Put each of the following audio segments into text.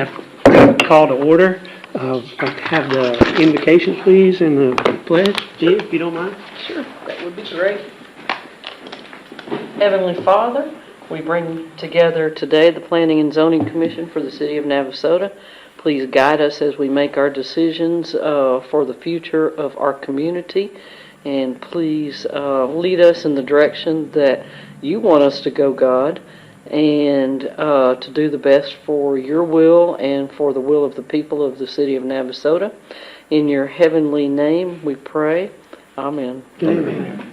have call to order. I'd like to have the invocation, please, and the pledge, Gia, if you don't mind. Sure, that would be great. Heavenly Father, we bring together today the Planning and Zoning Commission for the City of Navasota. Please guide us as we make our decisions for the future of our community. And please lead us in the direction that you want us to go, God, and to do the best for your will and for the will of the people of the City of Navasota. In your heavenly name we pray. Amen. Amen.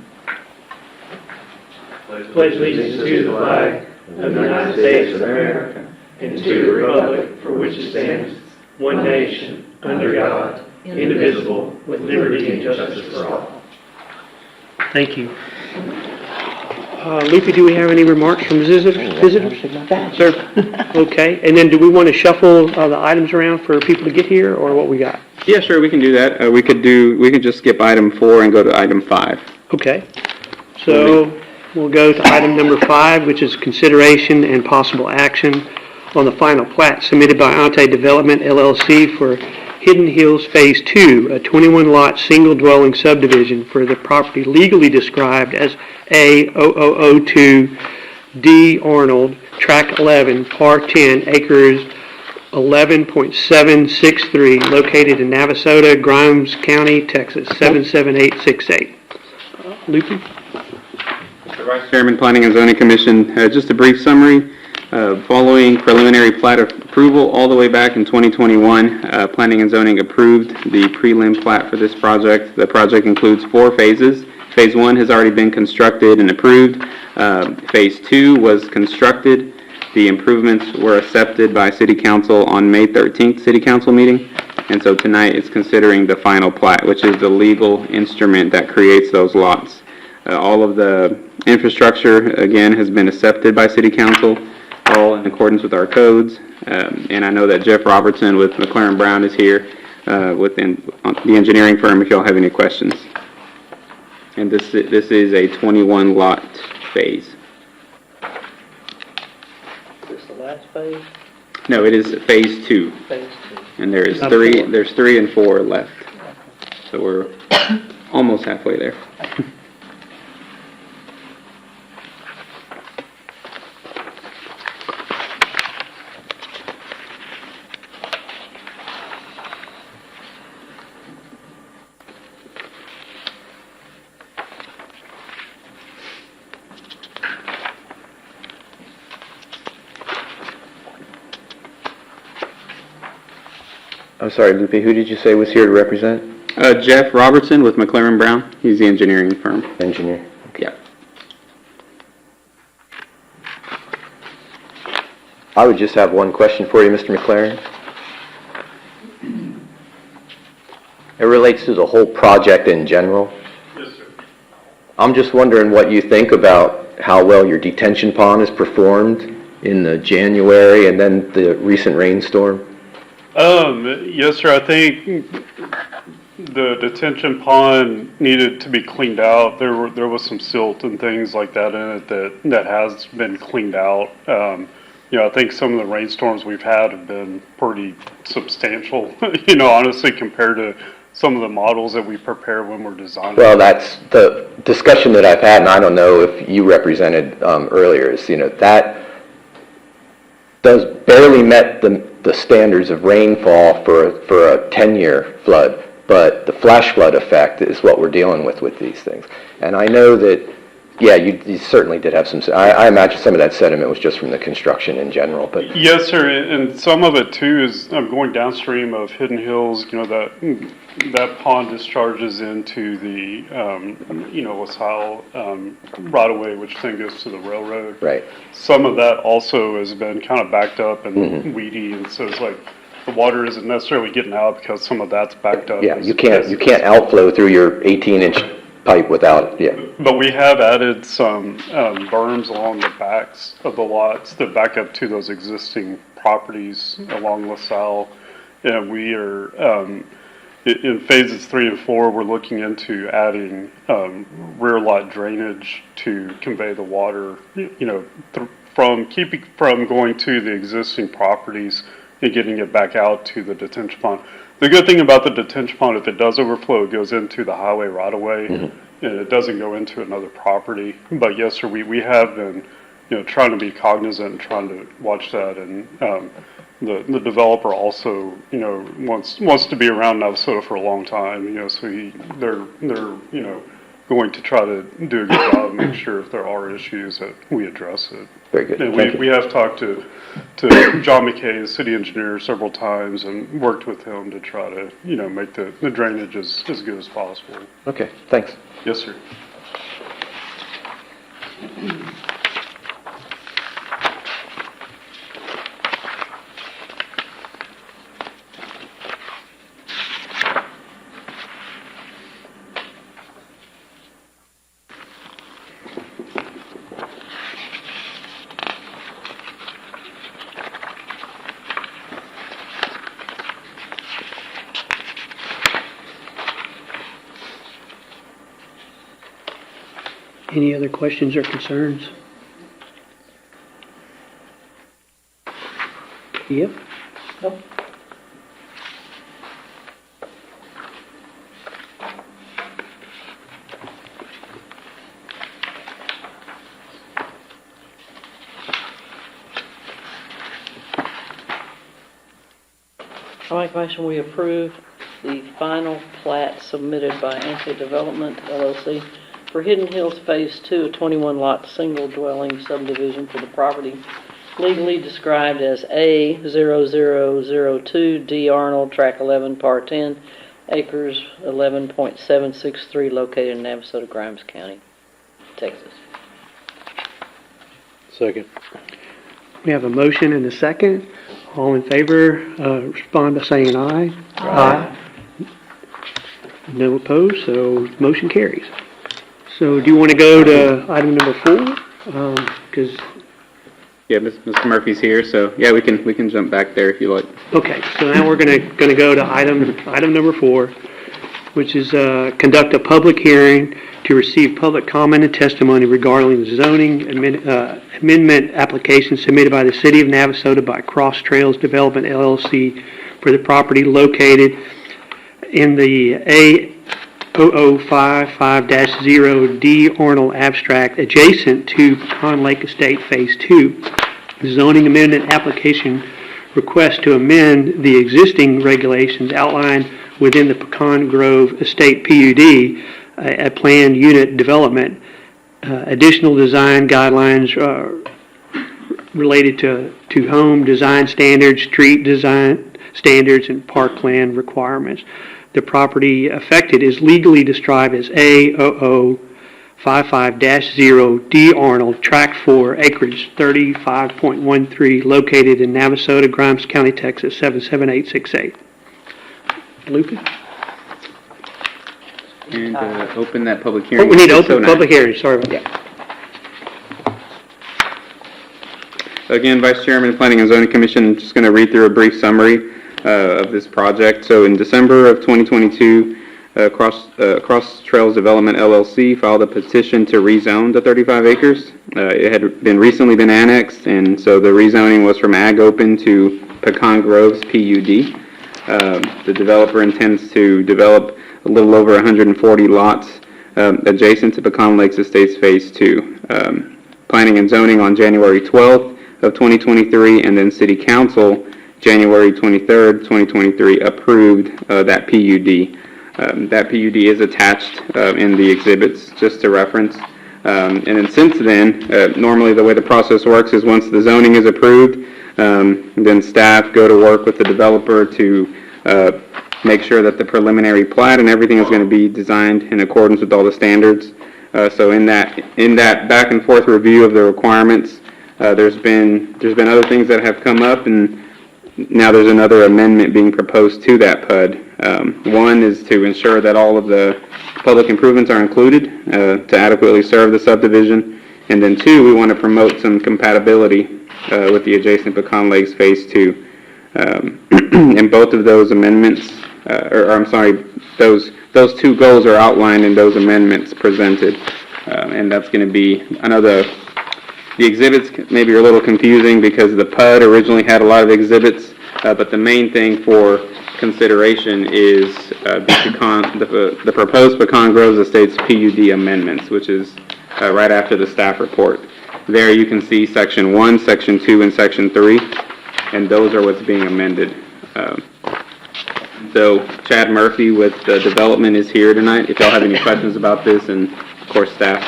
Pledge allegiance to the flag of the United States of America and to the republic for which it stands, one nation, under God, indivisible, with liberty and justice for all. Thank you. Lupe, do we have any remarks from visitors? Sir? Okay. And then do we want to shuffle the items around for people to get here, or what we got? Yeah, sure, we can do that. We could just skip item 4 and go to item 5. Okay. So we'll go to item number 5, which is consideration and possible action on the final plat submitted by Ante Development, LLC for Hidden Hills Phase 2, a 21-lot single-dwelling subdivision for the property legally described as A0002 D. Arnold, Tract 11, Par 10, acres 11.763, located in Navasota, Grimes County, Texas, 77868. Lupe? Mr. Vice Chairman, Planning and Zoning Commission, just a brief summary. Following preliminary plat approval all the way back in 2021, Planning and Zoning approved the prelim plat for this project. The project includes 4 phases. Phase 1 has already been constructed and approved. Phase 2 was constructed. The improvements were accepted by City Council on May 13th City Council meeting. And so tonight it's considering the final plat, which is the legal instrument that creates those lots. All of the infrastructure, again, has been accepted by City Council, all in accordance with our codes. And I know that Jeff Robertson with McLaren Brown is here within the engineering firm if y'all have any questions. And this is a 21-lot phase. Is this the last phase? No, it is phase 2. Phase 2. And there's 3 and 4 left. So we're almost halfway there. I'm sorry, Lupe, who did you say was here to represent? Jeff Robertson with McLaren Brown. He's the engineering firm. Engineer. Yeah. I would just have one question for you, Mr. McLaren. It relates to the whole project in general. Yes, sir. I'm just wondering what you think about how well your detention pond has performed in the January and then the recent rainstorm. Yes, sir. I think the detention pond needed to be cleaned out. There was some silt and things like that in it that has been cleaned out. I think some of the rainstorms we've had have been pretty substantial, honestly, compared to some of the models that we prepare when we're designing. Well, that's the discussion that I've had, and I don't know if you represented earlier, is, that does barely met the standards of rainfall for a 10-year flood, but the flash flood effect is what we're dealing with these things. And I know that, yeah, you certainly did have some, I imagine some of that sediment was just from the construction in general, but. Yes, sir, and some of it too is going downstream of Hidden Hills, that pond discharges into the, LaSalle right away, which then goes to the railroad. Right. Some of that also has been kind of backed up and weedy, and so it's like the water isn't necessarily getting out because some of that's backed up. Yeah, you can't outflow through your 18-inch pipe without, yeah. But we have added some berms along the backs of the lots that back up to those existing properties along LaSalle, and we are in phases 3 and 4, we're looking into adding rear lot drainage to convey the water, from going to the existing properties and getting it back out to the detention pond. The good thing about the detention pond, if it does overflow, it goes into the highway right away, and it doesn't go into another property. But yes, sir, we have been, trying to be cognizant and trying to watch that, and the developer also, wants to be around Navasota for a long time, so they're going to try to do a good job and make sure if there are issues that we address it. Very good. And Thank you. we have talked to John McKay, the city engineer, several times and worked with him to try to, make the drainage as good as possible. Okay, thanks. Yes, sir. Any other questions or concerns? Yep. Nope. I make a motion we approve the final plat submitted by Anti-Development LLC for Hidden Hills Phase 2, a 21-lot single-dwelling subdivision for the property legally described as A0002 D. Arnold, Track 11, Part 10, acres 11.763, located in Navasota, Grimes County, Texas. Second. We have a motion and a second. All in favor, respond by saying aye. Aye. No opposed, so motion carries. So do you want to go to item number 4? Because Yeah, Mr. Murphy's here, so yeah, we can jump back there if you like. Okay, so now we're gonna go to item number 4, which is, conduct a public hearing to receive public comment and testimony regarding the zoning amendment application submitted by the City of Navasota by Cross Trails Development LLC for the property located in the A0055-0 D Arnold Abstract adjacent to Pecan Lake Estate Phase 2. Zoning amendment application request to amend the existing regulations outlined within the Pecan Grove Estate PUD, a planned unit development. Additional design guidelines related to home design standards, street design standards, and park plan requirements. The property affected is legally described as A0055-0 D Arnold, Tract 4, acreage 35.13, located in Navasota, Grimes County, Texas, 77868. Lucas? And open that public Oh, hearing. we need to open So the nice. public hearing, sorry about that. Again, Vice Chairman, Planning and Zoning Commission, just going to read through a brief summary of this project. So in December of 2022, Cross Trails Development LLC filed a petition to rezone the 35 acres. It had recently been annexed, and so the rezoning was from Ag Open to Pecan Groves PUD. The developer intends to develop a little over 140 lots adjacent to Pecan Lakes Estates Phase 2. Planning and Zoning on January 12th of 2023, and then City Council January 23rd, 2023, approved that PUD. That PUD is attached in the exhibits, just to reference. And then since then, normally the way the process works is once the zoning is approved, then staff go to work with the developer to make sure that the preliminary plat and everything is going to be designed in accordance with all the standards. So in that back and forth review of the requirements, there's been other things that have come up, and now there's another amendment being proposed to that PUD. One is to ensure that all of the public improvements are included to adequately serve the subdivision, and then 2, we want to promote some compatibility with the adjacent Pecan Lakes Phase 2. And both of those amendments, those 2 goals are outlined in those amendments presented, and that's going to be, I know the exhibits maybe are a little confusing because the PUD originally had a lot of exhibits, but the main thing for consideration is the proposed Pecan Groves Estates PUD amendments, which is right after the staff report. There you can see Section 1, Section 2, and Section 3, and those are what's being amended. So Chad Murphy with the development is here tonight, if y'all have any questions about this, and of course staff.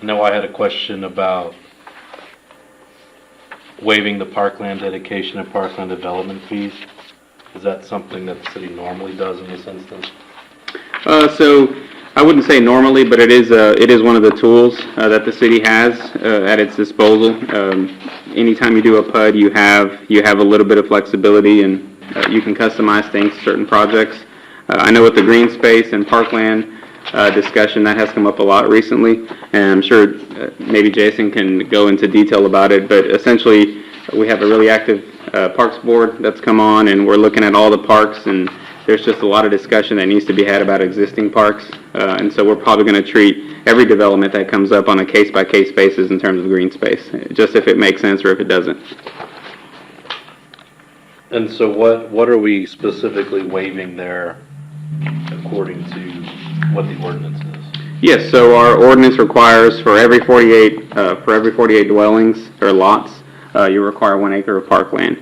No, I had a question about waiving the parkland dedication and parkland development fees. Is that something that the city normally does in this instance? So I wouldn't say normally, but it is one of the tools that the city has at its disposal. Anytime you do a PUD, you have a little bit of flexibility, and you can customize things to certain projects. I know with the green space and parkland discussion, that has come up a lot recently, and I'm sure maybe Jason can go into detail about it, but essentially we have a really active Parks Board that's come on, and we're looking at all the parks, and there's just a lot of discussion that needs to be had about existing parks, and so we're probably going to treat every development that comes up on a case-by-case basis in terms of green space, just if it makes sense or if it doesn't. And so what are we specifically waiving there according to what the ordinance is? Yes, so our ordinance requires for every 48 dwellings or lots, you require 1 acre of parkland.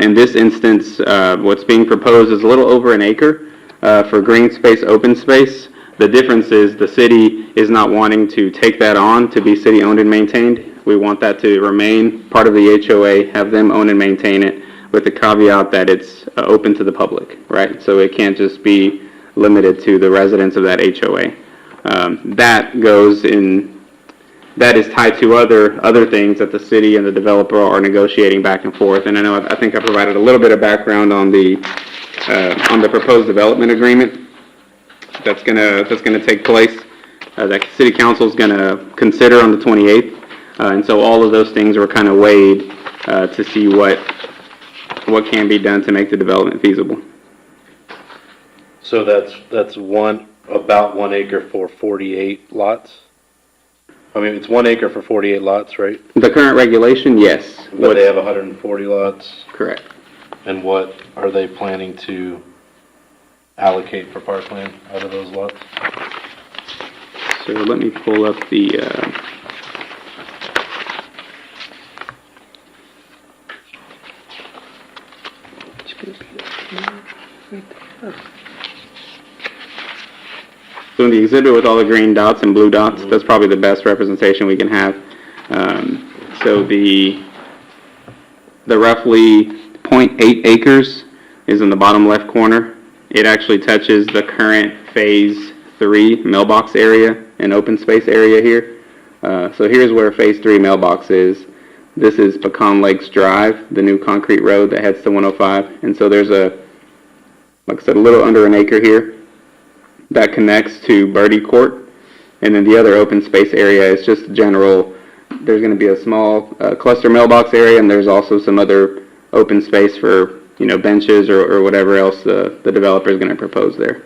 In this instance, what's being proposed is a little over an acre for green space, open space. The difference is the city is not wanting to take that on to be city owned and maintained. We want that to remain part of the HOA, have them own and maintain it, with the caveat that it's open to the public, right? So it can't just be limited to the residents of that HOA. That is tied to other things that the city and the developer are negotiating back and forth. And I think I provided a little bit of background on the proposed development agreement that's gonna take place, that city council is gonna consider on the 28th. And so all of those things were kind of weighed to see what can be done to make the development feasible. So that's about 1 acre for 48 lots? I mean, it's 1 acre for 48 lots, right? The current regulation, yes. But they have 140 lots? Correct. And what are they planning to allocate for parkland out of those lots? So let me pull up the, so in the exhibit with all the green dots and blue dots, that's probably the best representation we can have. So the roughly 0.8 acres is in the bottom left corner. It actually touches the current Phase 3 mailbox area and open space area here. So here's where Phase 3 mailbox is. This is Pecan Lakes Drive, the new concrete road that heads to 105. And so there's like I said, a little under an acre here that connects to Birdie Court. And then the other open space area is just general. There's going to be a small cluster mailbox area, and there's also some other open space for, benches or whatever else the developer is going to propose there.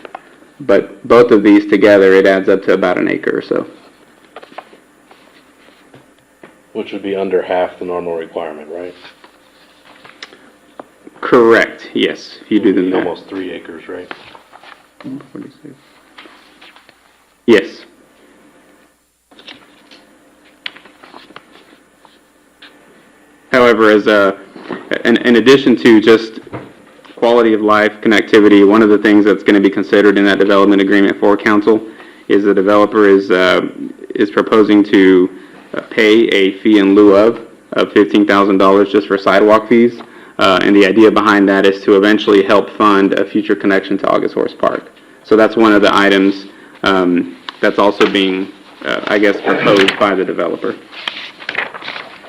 But both of these together, it adds up to about an acre or so. Which would be under half the normal requirement, right? Correct, yes, if you do the math. Almost 3 acres, right? 46. Yes. However, in addition to just quality of life, connectivity, one of the things that's going to be considered in that development agreement for council is the developer is proposing to pay a fee in lieu of $15,000 just for sidewalk fees. And the idea behind that is to eventually help fund a future connection to August Horse Park. So that's one of the items that's also being, proposed by the developer.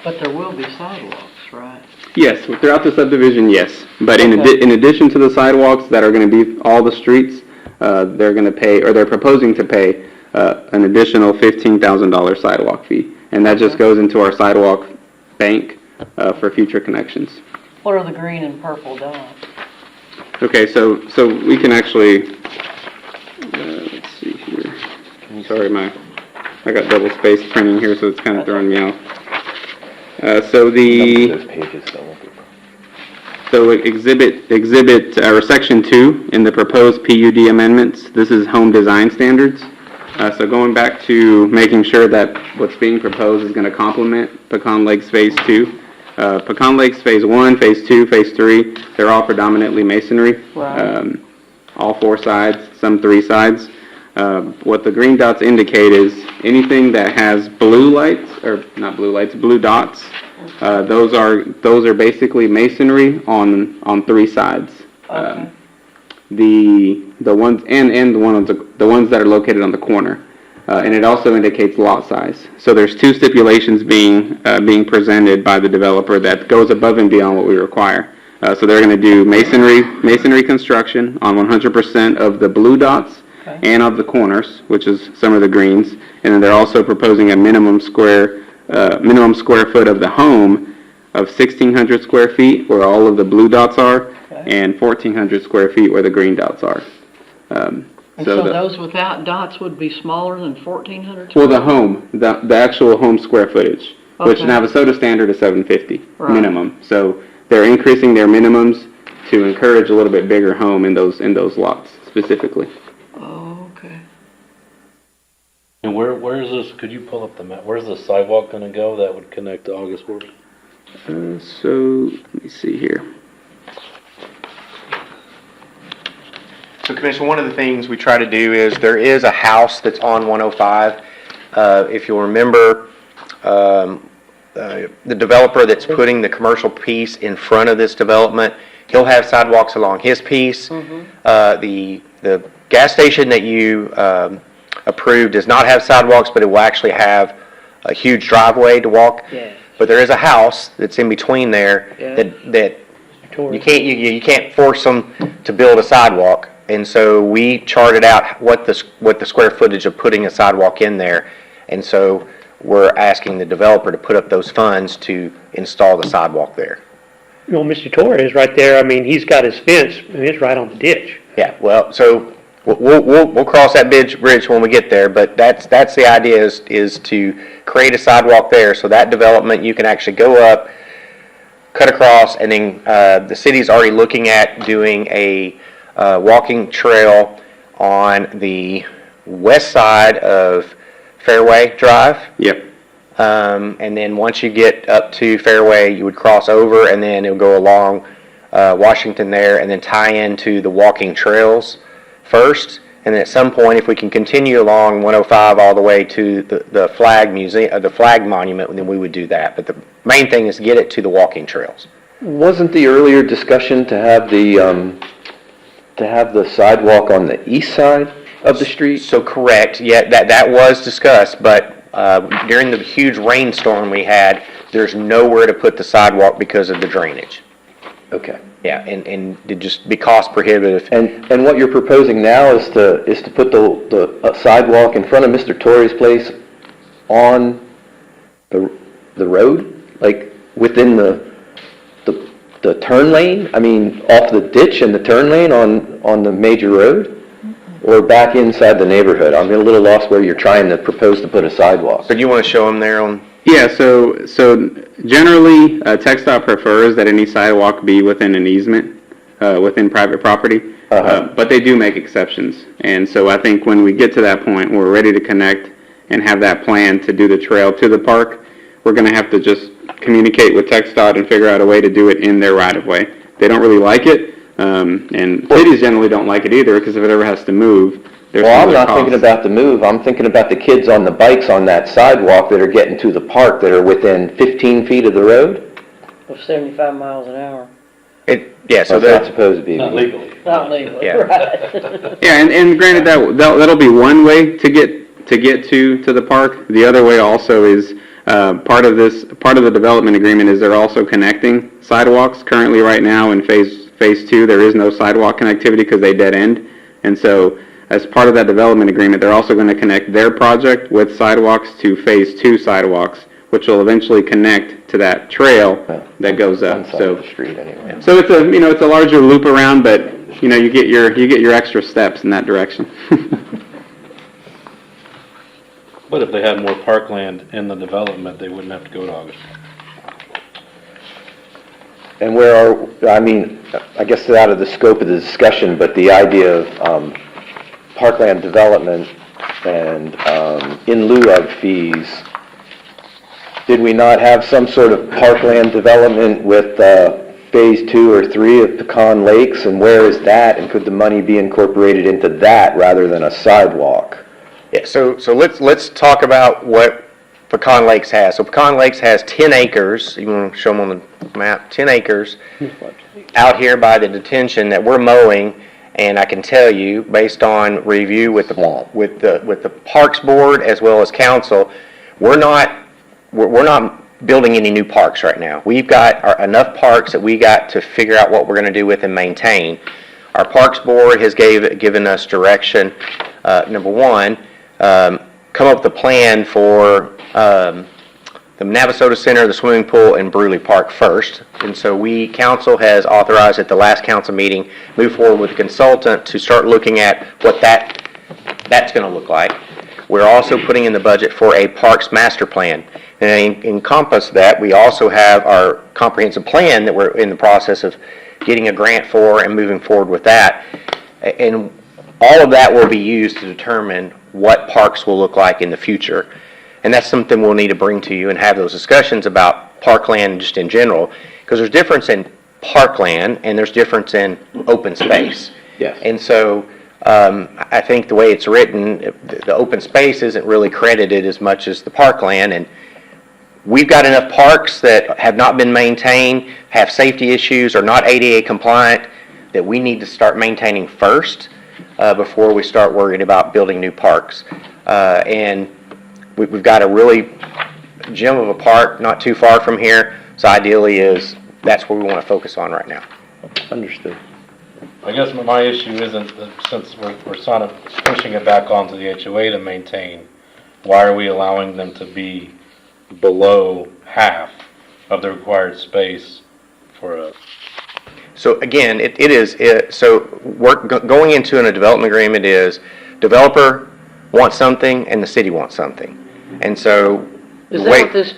But there will be sidewalks, right? Yes, throughout the subdivision, yes. But in addition to the sidewalks that are going to be all the streets, they're going to pay, or they're proposing to pay, an additional $15,000 sidewalk fee. and that just goes into our sidewalk bank for future connections. What are the green and purple dots? Okay, so we can actually, let's see here. Sorry, I got double spaced printing here, so it's kind of throwing me off. So Those pages, that won't be. So or section 2 in the proposed PUD amendments, this is home design standards. So going back to making sure that what's being proposed is going to complement Pecan Lakes Phase 2. Pecan Lakes Phase 1, Phase 2, Phase 3, they're all predominantly masonry. Right. All 4 sides, some 3 sides. What the green dots indicate is anything that has blue lights, or not blue lights, blue dots, those are basically masonry on 3 sides. Okay. The ones and the ones that are located on the corner, and it also indicates lot size. So there's 2 stipulations being presented by the developer that goes above and beyond what we require. So they're going to do masonry construction on 100% of the blue dots and of the corners, which is some of the greens, and then they're also proposing a minimum square foot of the home of 1,600 square feet where all of the blue dots are, and 1,400 square feet where the green dots are. And so those without dots would be smaller than 1,400? Well, the actual home square footage, which Okay. Navasota standard is 750 Right. minimum. So they're increasing their minimums to encourage a little bit bigger home in those lots specifically. Oh, okay. And where is this, could you pull up the map, where's the sidewalk gonna go that would connect to August Ward? So let me see here. So Commissioner, one of the things we try to do is, there is a house that's on 105. If you'll remember, the developer that's putting the commercial piece in front of this development, he'll have sidewalks along his piece. The gas station that you approved does not have sidewalks, but it will actually have a huge driveway to walk. Yeah. But there is a house that's in between there that you can't force them to build a sidewalk. And so we charted out what the square footage of putting a sidewalk in there. And so we're asking the developer to put up those funds to install the sidewalk there. Well, Mr. Torres right there, I mean, he's got his fence, and it's right on the ditch. Yeah, well, so we'll cross that bridge when we get there, but that's the idea is to create a sidewalk there, so that development, you can actually go up, cut across, and then the city's already looking at doing a walking trail on the west side of Fairway Drive. Yep. And then once you get up to Fairway, you would cross over, and then it'll go along Washington there, and then tie into the walking trails first. And then at some point, if we can continue along 105 all the way to the Flag Museum, the Flag Monument, then we would do that. But the main thing is get it to the walking trails. Wasn't the earlier discussion to have the sidewalk on the east side of the street? So correct, yeah, that was discussed, but during the huge rainstorm we had, there's nowhere to put the sidewalk because of the drainage. Okay. Yeah, and it'd just be cost prohibitive. And what you're proposing now is to put the sidewalk in front of Mr. Torres' place on the road, like within the turn lane? I mean, off the ditch and the turn lane on the major road? Or back inside the neighborhood? I'm a little lost where you're trying to propose to put a sidewalk. So do you want to show them there on? Yeah, so generally, TxDOT prefers that any sidewalk be within an easement, within private property. But they do make exceptions. And so I think when we get to that point, we're ready to connect and have that plan to do the trail to the park, we're going to have to just communicate with TxDOT and figure out a way to do it in their right-of-way. They don't really like it, and cities generally don't like it either, because if it ever has to move, there's Well, I'm some not other thinking costs. about the move. I'm thinking about the kids on the bikes on that sidewalk that are getting to the park that are within 15 feet of the road. Of 75 miles an hour. Yeah, so So that's not that, supposed to be. Not legally. Not legally, Yeah. right. Yeah, and granted, that'll be one way to get to the park. The other way also is, part of the development agreement is they're also connecting sidewalks. Currently, right now, in phase 2, there is no sidewalk connectivity because they dead end. And so, as part of that development agreement, they're also going to connect their project with sidewalks to Phase 2 sidewalks, which will eventually connect to that trail that goes One up. side of the street anyway. So it's it's a larger loop around, but, you get your extra steps in that direction. But if they had more parkland in the development, they wouldn't have to go to August. And I guess it's out of the scope of the discussion, but the idea of parkland development and in lieu of fees, did we not have some sort of parkland development with Phase 2 or 3 of Pecan Lakes, and where is that, and could the money be incorporated into that rather than a sidewalk? Yeah, so let's talk about what Pecan Lakes has. So Pecan Lakes has 10 acres, you want to show them on the map, 10 acres out here by the detention that we're mowing, and I can tell you, based on review with the Parks Board as well as council, we're not building any new parks right now. We've got enough parks that we got to figure out what we're going to do with and maintain. Our Parks Board has given us direction, number one, come up with a plan for the Navasota Center, the swimming pool, and Bruley Park first. And so council has authorized at the last council meeting, move forward with a consultant to start looking at what that's going to look like. We're also putting in the budget for a parks master plan. And encompass that, we also have our comprehensive plan that we're in the process of getting a grant for and moving forward with that. And all of that will be used to determine what parks will look like in the future. And that's something we'll need to bring to you and have those discussions about parkland just in general, because there's difference in parkland and there's difference in open space. Yes. And so I think the way it's written, the open space isn't really credited as much as the parkland, and we've got enough parks that have not been maintained, have safety issues, are not ADA compliant, that we need to start maintaining first before we start worrying about building new parks. And we've got a really gem of a park not too far from here, so ideally that's where we want to focus on right now. Understood. I guess my issue isn't that since we're sort of pushing it back onto the HOA to maintain, why are we allowing them to be below half of the required space for a... So again, going into a development agreement is developer wants something and the city wants something. And so... Is that what this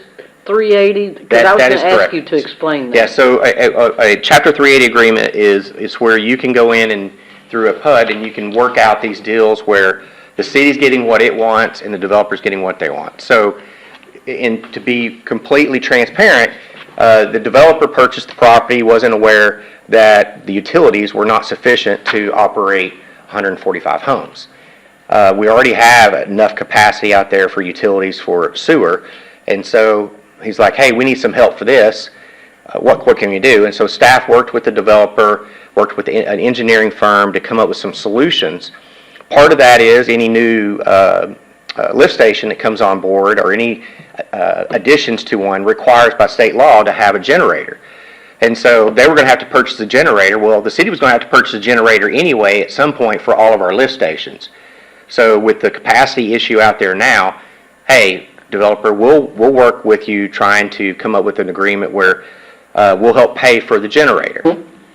380, because I was going to ask you to explain that. Yeah, so a Chapter 380 agreement is where you can go in and through a PUD and you can work out these deals where the city's getting what it wants and the developer's getting what they want. So, and to be completely transparent, the developer purchased the property, wasn't aware that the utilities were not sufficient to operate 145 homes. We already have enough capacity out there for utilities for sewer, and so he's like, hey, we need some help for this. What can you do? And so staff worked with the developer, worked with an engineering firm to come up with some solutions. Part of that is any new lift station that comes on board or any additions to one requires by state law to have a generator. And so they were going to have to purchase a generator. Well, the city was going to have to purchase a generator anyway at some point for all of our lift stations. So with the capacity issue out there now, hey, developer, we'll work with you trying to come up with an agreement where we'll help pay for the generator.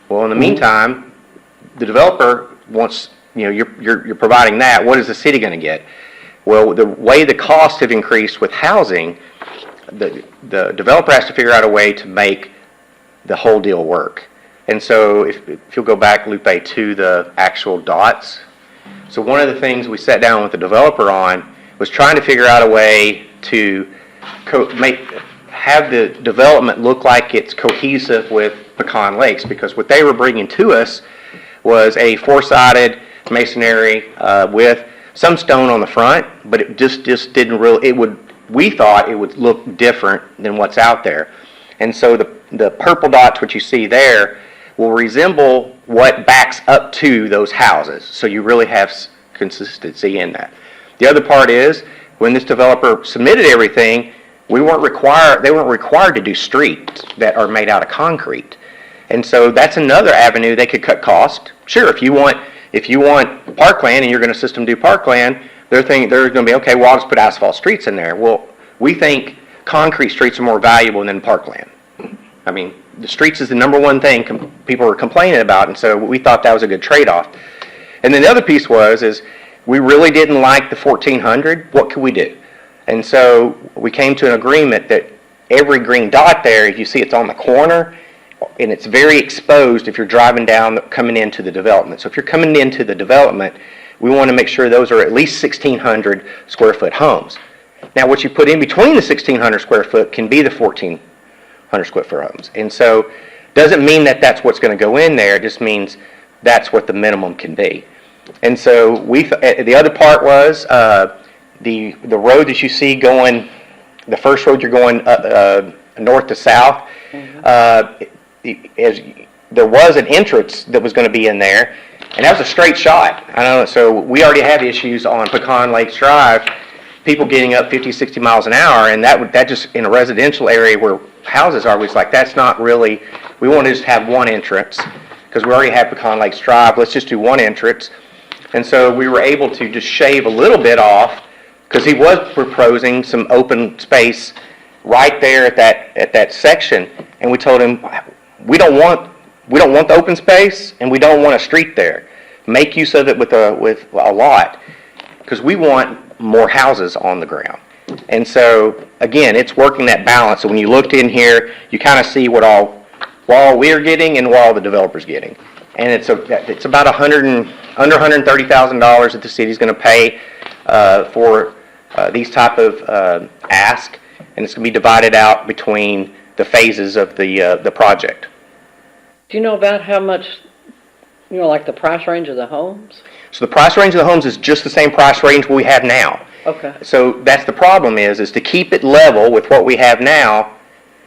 Well, in the meantime, the developer wants, you're providing that. What is the city going to get? Well, the way the costs have increased with housing, the developer has to figure out a way to make the whole deal work. And so if you'll go back, Lupe, to the actual dots. So one of the things we sat down with the developer on was trying to figure out a way to have the development look like it's cohesive with Pecan Lakes, because what they were bringing to us was a four-sided masonry with some stone on the front, but it just didn't really, we thought it would look different than what's out there. And so the purple dots, which you see there, will resemble what backs up to those houses. So you really have consistency in that. The other part is, when this developer submitted everything, they weren't required to do streets that are made out of concrete. And so that's another avenue they could cut cost. Sure, if you want If you want parkland and you're gonna system do parkland, they're gonna be, okay, well, I'll just put asphalt streets in there. Well, we think concrete streets are more valuable than parkland. I mean, the streets is the number one thing people are complaining about, and so we thought that was a good trade-off. And then the other piece is we really didn't like the 1,400. What could we do? And so we came to an agreement that every green dot there, if you see it's on the corner, and it's very exposed if you're driving down, coming into the development. So if you're coming into the development, we want to make sure those are at least 1,600 square foot homes. Now, what you put in between the 1,600 square foot can be the 1,400 square foot homes. And so, doesn't mean that that's what's going to go in there. It just means that's what the minimum can be. And so, the other part was the road that you see going, the first road you're going north to south. There was an entrance that was going to be in there, and that was a straight shot. I know, so we already have issues on Pecan Lakes Drive, people getting up 50, 60 miles an hour, and that just in a residential area where houses are, was like, that's not really, we want to just have one entrance, because we already have Pecan Lakes Drive, let's just do one entrance. And so we were able to just shave a little bit off, because he was proposing some open space right there at that section, and we told him, we don't want the open space, and we don't want a street there. Make use of it with a lot, because we want more houses on the ground. And so, again, it's working that balance. So when you looked in here, you kind of see what all we're getting and what all the developer's getting. And it's about under $130,000 that the city's going to pay for these type of ask, and it's going to be divided out between the phases of the project. Do you know about how much, like the price range of the homes? So the price range of the homes is just the same price range we have now. Okay. So that's the problem is to keep it level with what we have now,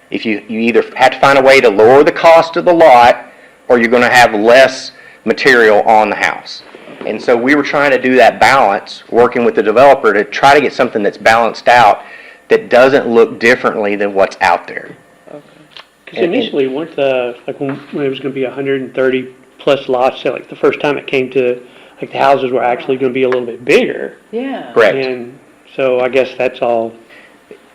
if you either have to find a way to lower the cost of the lot, or you're going to have less material on the house. And so we were trying to do that balance, working with the developer to try to get something that's balanced out, that doesn't look differently than what's out there. Because initially, weren't like when it was going to be 130 plus lots, so like the first time it came to, like the houses were actually going to be a little bit bigger. Yeah. Correct. And so I guess that's all.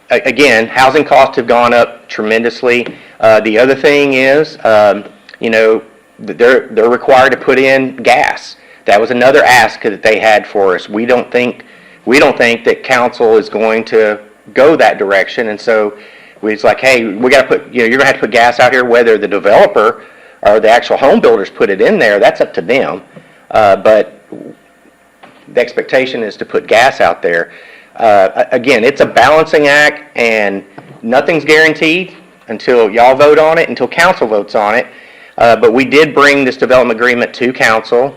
Again, housing costs have gone up tremendously. The other thing is, they're required to put in gas. That was another ask that they had for us. We don't think that council is going to go that direction, and so it's like, hey, we got to put, you're going to have to put gas out here. Whether the developer or the actual home builders put it in there, that's up to them. But the expectation is to put gas out there. Again, it's a balancing act, and nothing's guaranteed until y'all vote on it, until council votes on it. But we did bring this development agreement to council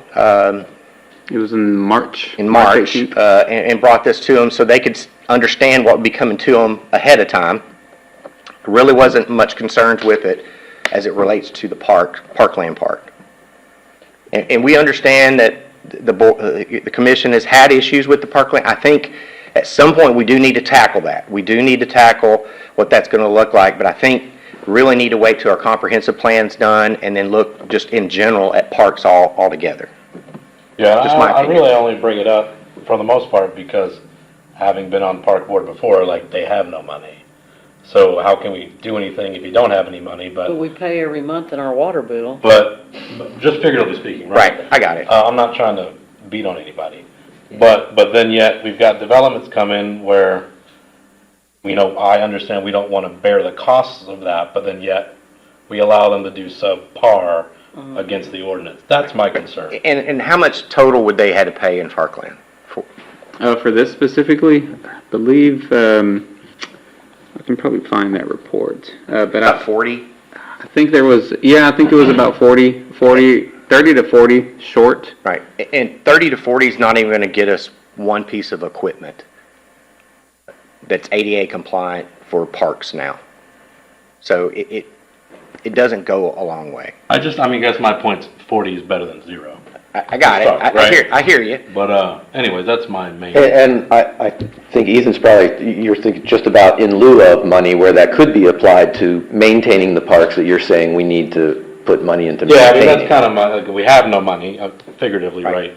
It was in March. in March, 18th. and brought this to them so they could understand what would be coming to them ahead of time. Really wasn't much concerns with it as it relates to the Parkland Park. And we understand that the commission has had issues with the Parkland. I think at some point we do need to tackle that. We do need to tackle what that's going to look like, but I think we really need to wait till our comprehensive plan's done and then look just in general at parks all together. Yeah, Just my I opinion. really only bring it up for the most part because having been on park board before, like, they have no money. So how can we do anything if you don't have any money? But we pay every month in our water bill. But just figuratively speaking, right? Right, I got it. I'm not trying to beat on anybody, but then yet we've got developments come in where, I understand we don't want to bear the costs of that, but then yet we allow them to do subpar against the ordinance. That's my concern. And how much total would they had to pay in Parkland? For this specifically, I believe, I can probably find that report. But About 40? I think there was, I think it was about 30 to 40 short. Right, and 30 to 40 is not even going to get us one piece of equipment that's ADA compliant for parks now. So it doesn't go a long way. I guess my point's 40 is better than 0. I got it. Right. I hear you. But anyways, that's my main. And I think Ethan's probably, you're thinking just about in lieu of money where that could be applied to maintaining the parks that you're saying we need to put money into Yeah, I mean, maintaining. that's kind of my, like, we have no money, figuratively, right?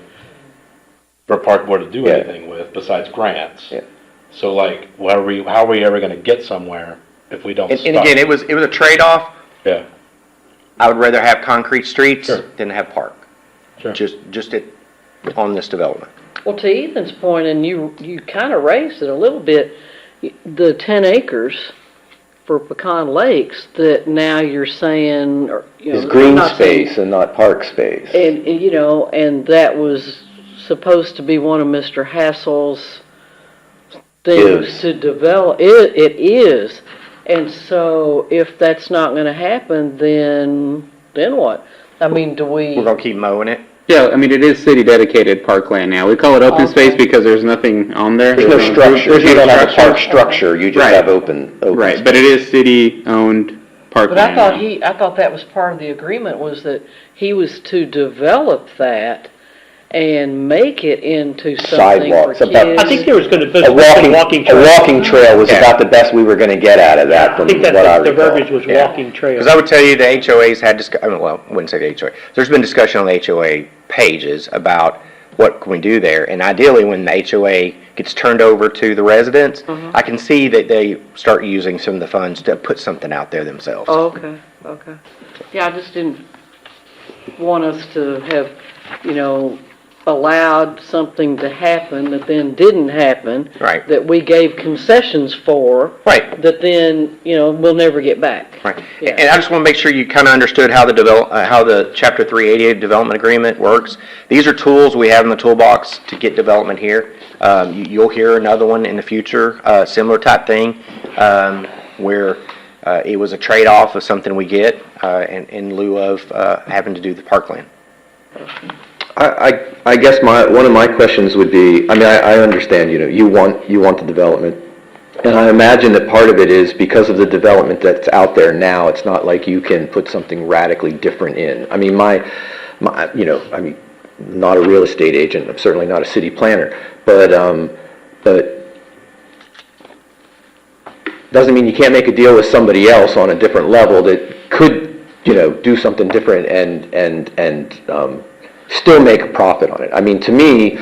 For park board to do Yeah. anything with besides grants. Yeah. So like, how are we ever gonna get somewhere if we don't And start? again, it was a trade-off. Yeah, I would rather have concrete streets Sure. than have park. Sure. Just on this development. Well, to Ethan's point, and you kind of raised it a little bit, the 10 acres for Pecan Lakes that now you're saying, or, you know. Is I'm green not saying- space and not park space. And, you know, and that was supposed to be one of Mr. Hassel's things Is. to develop. It is. And so if that's not gonna happen, then what? I mean, do we? We're gonna keep mowing it. Yeah, I mean, it is city-dedicated parkland now. We call it open space Okay. because there's nothing on there. There's no structure, There's you no don't have a structure. park structure, you just Right. have open Right, space. but it is city-owned But parkland now. I thought that was part of the agreement, was that he was to develop that and make it into something for Sidewalks, about- kids. I think there was gonna be A walking trail was Yeah. about the best we were gonna get out of that I from think what I that the recall. verbiage was Yeah. walking trail. Because I would tell you the HOA's had well, I wouldn't say the HOA. There's been discussion on the HOA pages about what can we do there. And ideally, when the HOA gets turned over to the residents, I can see that they start using some of the funds to put something out there themselves. Oh, okay. Yeah, I just didn't want us to have, you know, allowed something to happen that then didn't happen. Right. That we gave concessions for. Right. That then, you know, we'll never get back. Right. Yeah. And I just want to make sure you kind of understood how the Chapter 388 Development Agreement works. These are tools we have in the toolbox to get development here. You'll hear another one in the future, similar type thing, where it was a trade-off of something we get in lieu of having to do the parkland. I guess one of my questions would be, I mean, I understand, you know, you want the development, and I imagine that part of it is because of the development that's out there now, it's not like you can put something radically different in. I mean, you know, I mean, not a real estate agent, I'm certainly not a city planner, but doesn't mean you can't make a deal with somebody else on a different level that could, you know, do something different and still make a profit on it. I mean, to me,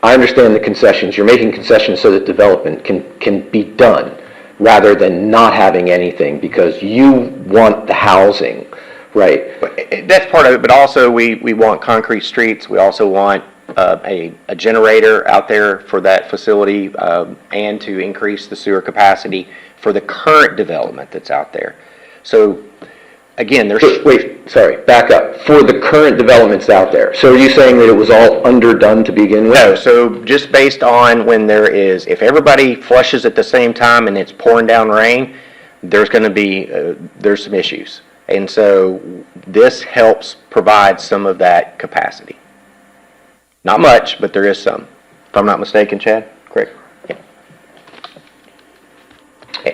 I understand the concessions. You're making concessions so that development can be done rather than not having anything because you want the housing, right? That's part of it, but also we want concrete streets. We also want a generator out there for that facility and to increase the sewer capacity for the current development that's out there. So, again, Wait, sorry, back up. For the current developments out there. So are you saying that it was all underdone to begin with? No, so just based on when if everybody flushes at the same time and it's pouring down rain, there's going to be, there's some issues. And so this helps provide some of that capacity. Not much, but there is some. If I'm not mistaken, Chad, correct? Yeah.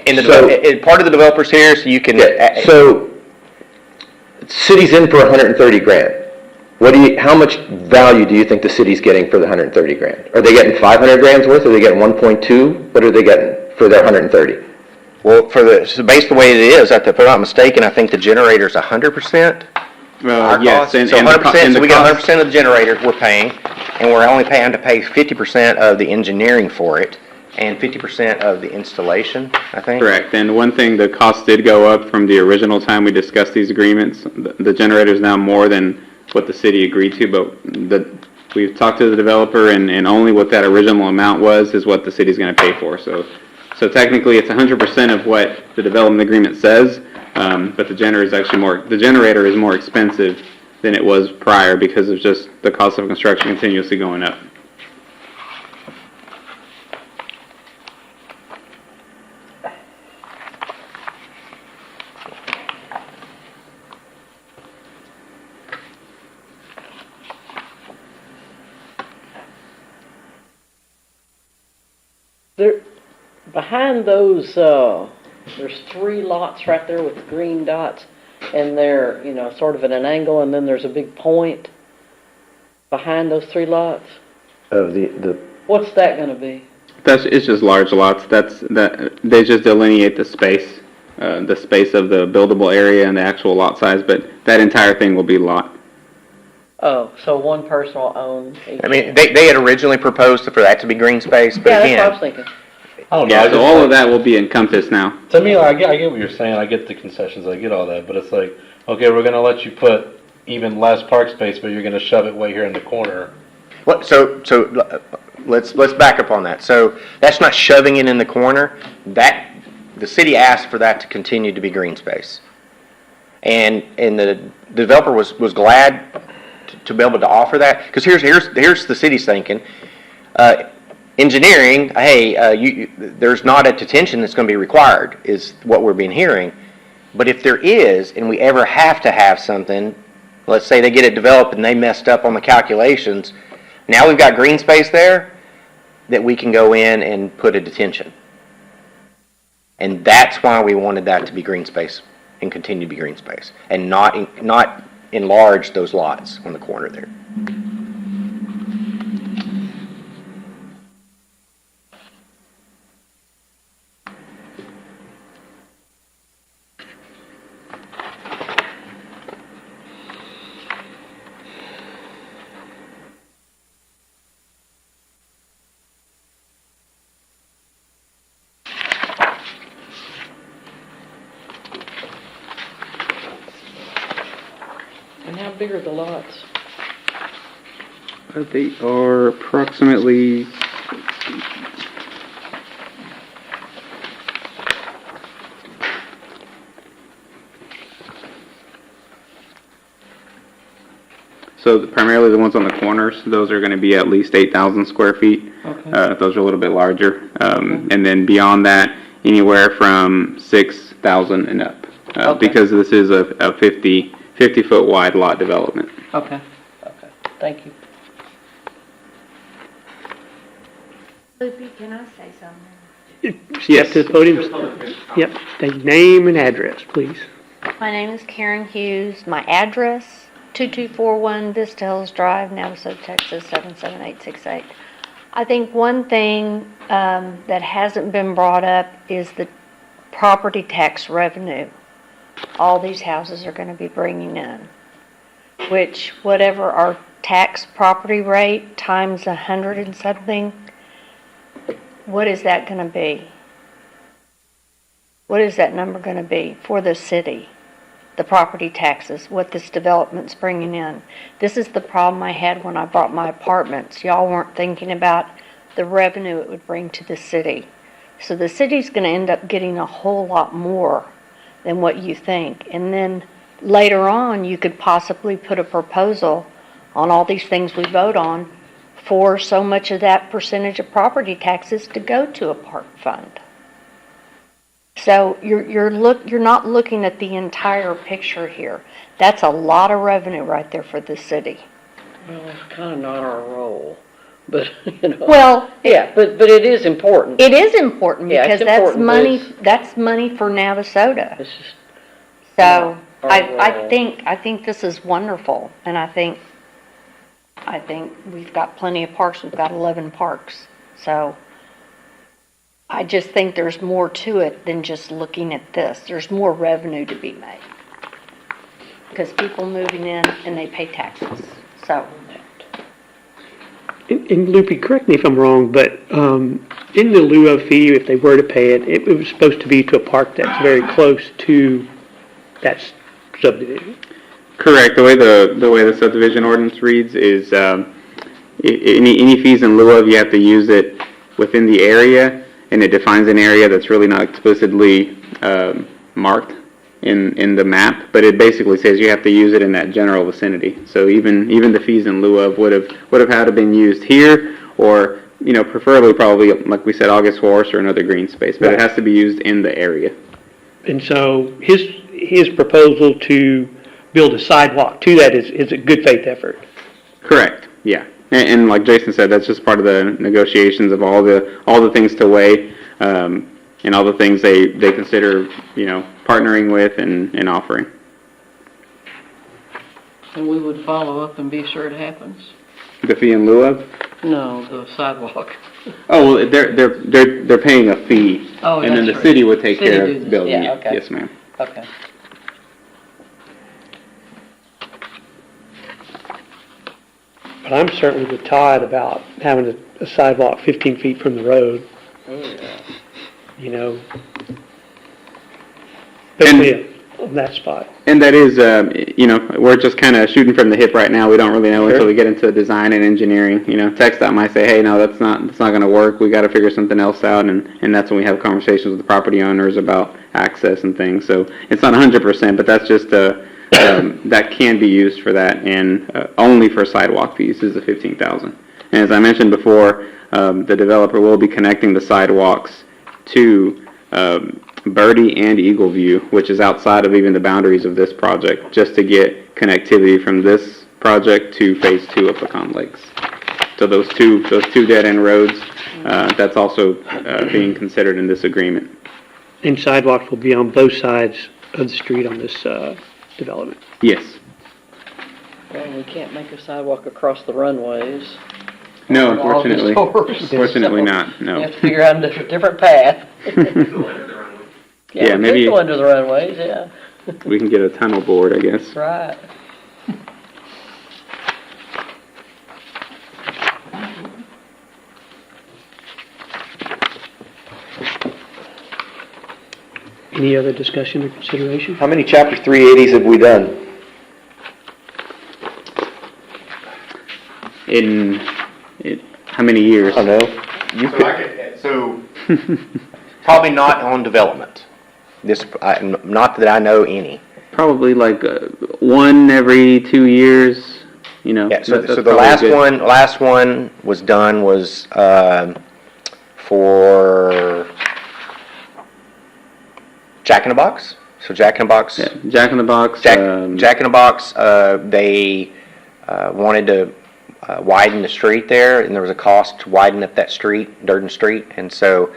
And and part of the developers here, so you can. Yeah, so, city's in for 130 grand. How much value do you think the city's getting for the 130 grand? Are they getting 500 grand's worth? Are they getting 1.2? What are they getting for their 130? Well, so based the way it is, if I'm not mistaken, I think the generator's 100%. Our Yes, cost. and So and the 100%, and so the we get cost- 100% of the generator we're paying, and we're only paying to pay 50% of the engineering for it, and 50% of the installation, I think. Correct, and one thing, the cost did go up from the original time we discussed these agreements. The generator is now more than what the city agreed to, but we've talked to the developer, and only what that original amount was is what the city's gonna pay for. So technically, it's 100% of what the development agreement says, but the generator is more expensive than it was prior because of just the cost of construction continuously going up. There, behind those, there's 3 lots right there with the green dots, and they're, you know, sort of at an angle, and then there's a big point behind those 3 lots. Of the What's that gonna be? It's just large lots. They just delineate the space the space of the buildable area and the actual lot size, but that entire thing will be lot. Oh, so one person will own each. I mean, they had originally proposed for that to be green space, but Yeah, that's what I was again, thinking. I don't know. Yeah, I so just all like- of that will be encompassed now. To me, I get what you're saying. I get the concessions. I get all that. But it's like, okay, we're gonna let you put even less park space, but you're gonna shove it way here in the corner. what, let's back up on that. So that's not shoving it in the corner. That, the city asked for that to continue to be green space. And the developer was glad to be able to offer that, because here's the city's thinking. Engineering, hey, there's not a detention that's gonna be required, is what we're being hearing. But if there is, and we ever have to have something, let's say they get it developed and they messed up on the calculations, now we've got green space there that we can go in and put a detention. And that's why we wanted that to be green space and continue to be green space, and not enlarge those lots on the corner there. And how big are the lots? They are approximately, so primarily the ones on the corners, those are gonna be at least 8,000 square feet. Okay. Those are a little bit larger. And then beyond that, anywhere from 6,000 and up. Okay. Because this is a 50-foot wide lot development. Okay, thank you. Loopy, can I say something? Step to the podium. Yep, state name and address, please. My name is Karen Hughes. My address, 2241 Vista Hills Drive, Navasota, Texas, 77868. I think one thing that hasn't been brought up is the property tax revenue all these houses are going to be bringing in, which whatever our tax property rate times 100 and something, what is that going to be? What is that number going to be for the city? The property taxes, what this development's bringing in. This is the problem I had when I bought my apartments. Y'all weren't thinking about the revenue it would bring to the city. So the city's going to end up getting a whole lot more than what you think. And then later on, you could possibly put a proposal on all these things we vote on for so much of that percentage of property taxes to go to a park fund. So you're not looking at the entire picture here. That's a lot of revenue right there for the city. Well, it's kind of not our role, but, you know. Well, Yeah, but it is important. it is important Yeah, because it's important, but that's money for Navasota. It's just, So Our I role. think this is wonderful, and I think we've got plenty of parks. We've got 11 parks. So I just think there's more to it than just looking at this. There's more revenue to be made. Because people moving in and they pay taxes. So And Loopy, correct me if I'm wrong, but in the lieu of fee, if they were to pay it, it was supposed to be to a park that's very close to that subdivision. Correct. The way the subdivision ordinance reads is any fees in lieu of, you have to use it within the area, and it defines an area that's really not explicitly marked in the map, but it basically says you have to use it in that general vicinity. So even the fees in lieu of would have had to been used here, or preferably probably, like we said, August Horse or another green space, but it has to be used in the area. And so his proposal to build a sidewalk to that is a good faith effort. Correct. Yeah. And like Jason said, that's just part of the negotiations of all the things to weigh, and all the things they consider, partnering with and offering. and we would follow up and be sure it happens. The fee in lieu of? No, the sidewalk. Oh, well, they're paying a fee. Oh, And then that's the city would take City care do of this, building yeah, it. okay. Yes, ma'am. Okay. But I'm certainly with Todd about having a sidewalk 15 feet from the road, you know. Especially on that spot. And that is, you know, we're just kind of shooting from the hip right now. We don't really know until we get into design and engineering. You know, TxDOT might say, hey, no, that's not going to work. We got to figure something else out. And that's when we have conversations with the property owners about access and things. So it's not 100%, but that's just that can be used for that. And only for sidewalk fees is the $15,000. And as I mentioned before, the developer will be connecting the sidewalks to Birdie and Eagle View, which is outside of even the boundaries of this project, just to get connectivity from this project to Phase 2 of Pecan Lakes. So those two dead-end roads, that's also being considered in this agreement. And sidewalks will be on both sides of the street on this development. Yes. Well, we can't make a sidewalk across the runways. No, All these unfortunately. stores. Fortunately So not, You no. have to figure out a different path. Yeah, we maybe- could go under the runways, yeah, We can get a tunnel board, I guess. right. Any other discussion or consideration? How many Chapter 380s have we done? In how many years? I don't know. You So, probably not on development. Not that I know any. Probably like one every 2 years, you know. Yeah, so that's the probably good. last one was done was, for Jack in the Box. So Jack in the Box. Yeah, Jack in the Box. Jack in the Box, they wanted to widen the street there, and there was a cost to widen up that street, Durden Street, and so